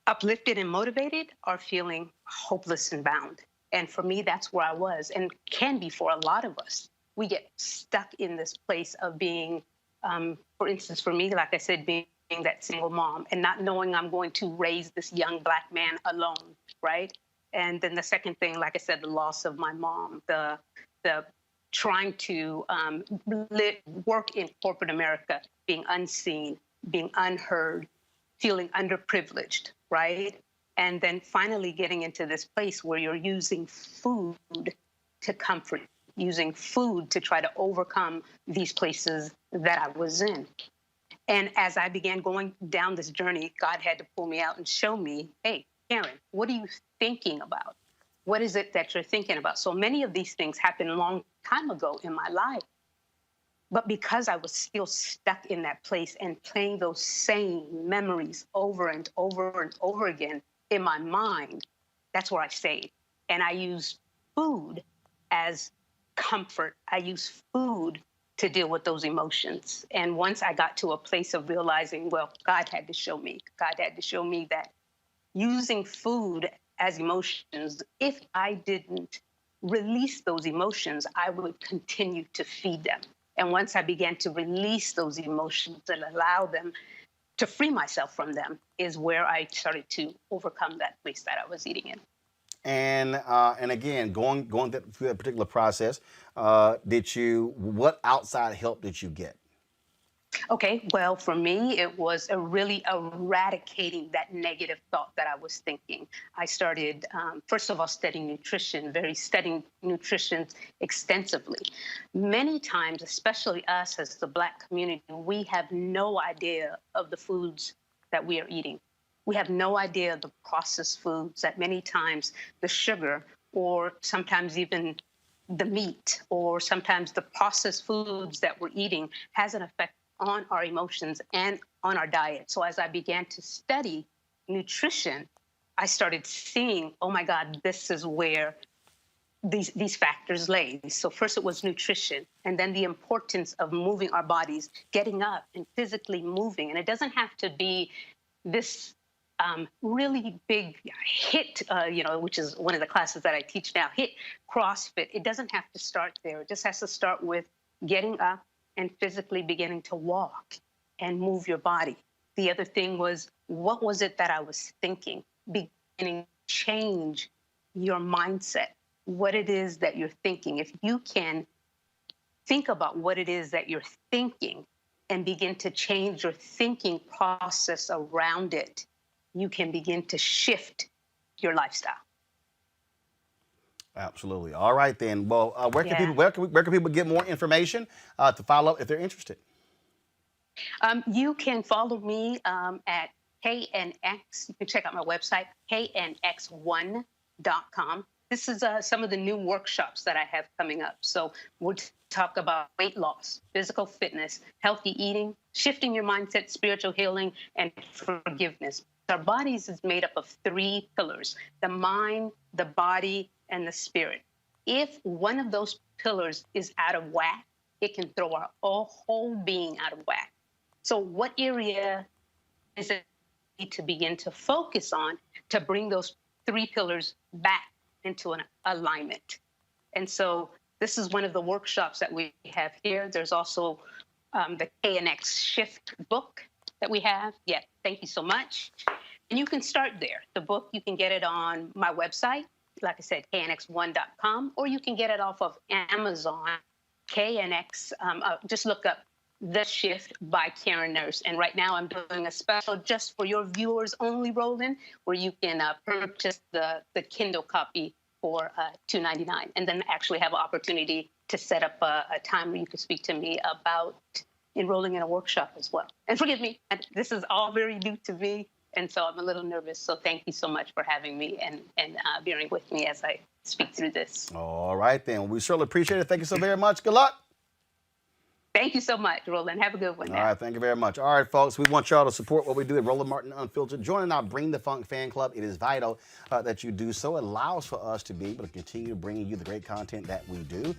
uplifted and motivated or feeling hopeless and bound. And for me, that's where I was, and can be for a lot of us. We get stuck in this place of being, for instance, for me, like I said, being that single mom and not knowing I'm going to raise this young Black man alone, right? And then the second thing, like I said, the loss of my mom, the trying to work in corporate America, being unseen, being unheard, feeling underprivileged, right? And then finally getting into this place where you're using food to comfort, using food to try to overcome these places that I was in. And as I began going down this journey, God had to pull me out and show me, hey, Karen, what are you thinking about? What is it that you're thinking about? So many of these things happened a long time ago in my life. But because I was still stuck in that place and playing those same memories over and over and over again in my mind, that's where I stayed. And I used food as comfort. I used food to deal with those emotions. And once I got to a place of realizing, well, God had to show me that using food as emotions, if I didn't release those emotions, I would continue to feed them. And once I began to release those emotions and allow them to free myself from them is where I started to overcome that place that I was eating in. And again, going through that particular process, what outside help did you get? Okay, well, for me, it was really eradicating that negative thought that I was thinking. I started, first of all, studying nutrition extensively. Many times, especially us as the Black community, we have no idea of the foods that we are eating. We have no idea of the processed foods, that many times the sugar, or sometimes even the meat, or sometimes the processed foods that we're eating has an effect on our emotions and on our diet. So as I began to study nutrition, I started seeing, oh my God, this is where these factors lay. So first it was nutrition, and then the importance of moving our bodies, getting up and physically moving. And it doesn't have to be this really big HIIT, which is one of the classes that I teach now, HIIT, CrossFit. It doesn't have to start there. It just has to start with getting up and physically beginning to walk and move your body. The other thing was, what was it that I was thinking? Beginning to change your mindset, what it is that you're thinking. If you can think about what it is that you're thinking and begin to change your thinking process around it, you can begin to shift your lifestyle. Absolutely. All right, then. Well, where can people get more information to follow up if they're interested? You can follow me at KNX. You can check out my website, knx1.com. This is some of the new workshops that I have coming up. So we'll talk about weight loss, physical fitness, healthy eating, shifting your mindset, spiritual healing, and forgiveness. Our bodies is made up of 3 pillars: the mind, the body, and the spirit. If one of those pillars is out of whack, it can throw our whole being out of whack. So what area is it need to begin to focus on to bring those 3 pillars back into an alignment? And so this is one of the workshops that we have here. There's also the KNX Shift book that we have. Yeah, thank you so much. And you can start there. The book, you can get it on my website, like I said, knx1.com, or you can get it off of Amazon, KNX. Just look up The Shift by Karen Nurse. And right now I'm doing a special just for your viewers only, Roland, where you can purchase the Kindle copy for $2.99, and then actually have an opportunity to set up a time where you can speak to me about enrolling in a workshop as well. And forgive me, this is all very new to me, and so I'm a little nervous. So thank you so much for having me and bearing with me as I speak through this. All right, then. We certainly appreciate it. Thank you so very much. Good luck. Thank you so much, Roland. Have a good one now. All right, thank you very much. All right, folks, we want y'all to support what we do at Roland Martin Unfiltered. Joining our Bring the Funk fan club. It is vital that you do so. It allows for us to be able to continue bringing you the great content that we do.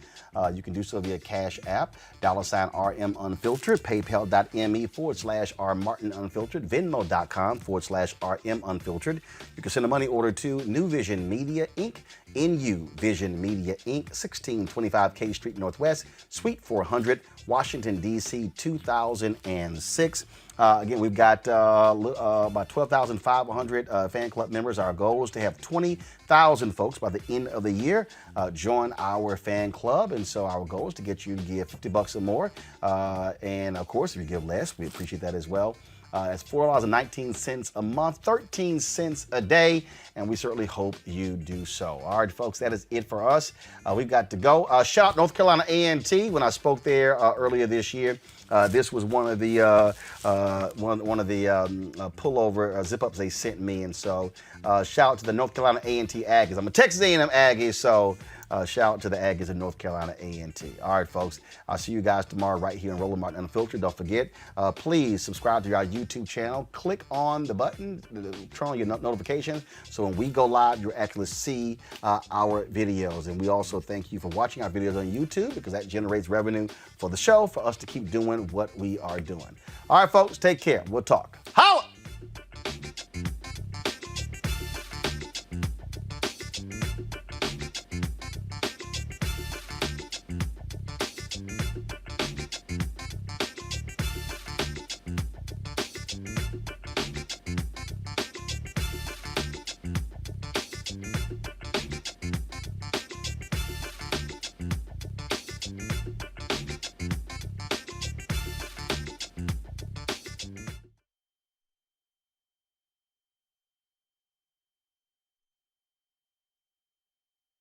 You can do so via Cash App, $RM Unfiltered, PayPal.me/R Martin Unfiltered, Venmo.com/RM Unfiltered. You can send a money order to New Vision Media, Inc., NU Vision Media, Inc., 1625 K Street Northwest, Suite 400, Washington, D.C., 2006. Again, we've got about 12,500 fan club members. Our goal is to have 20,000 folks by the end of the year join our fan club. And so our goal is to get you to give $50 or more. And of course, if you give less, we appreciate that as well. That's $4.19 a month, 13 cents a day, and we certainly hope you do so. All right, folks, that is it for us. We've got to go. Shout out North Carolina A&T. When I spoke there earlier this year, this was one of the pullover zip-ups they sent me, and so shout out to the North Carolina A&T Aggies. I'm a Texas A&M Aggie, so shout out to the Aggies of North Carolina A&T. All right, folks. I'll see you guys tomorrow right here in Roland Martin Unfiltered. Don't forget, please subscribe to our YouTube channel. Click on the button, turn on your notifications, so when we go live, you'll actually see our videos. And we also thank you for watching our videos on YouTube, because that generates revenue for the show, for us to keep doing what we are doing. All right, folks, take care. We'll talk. Holla!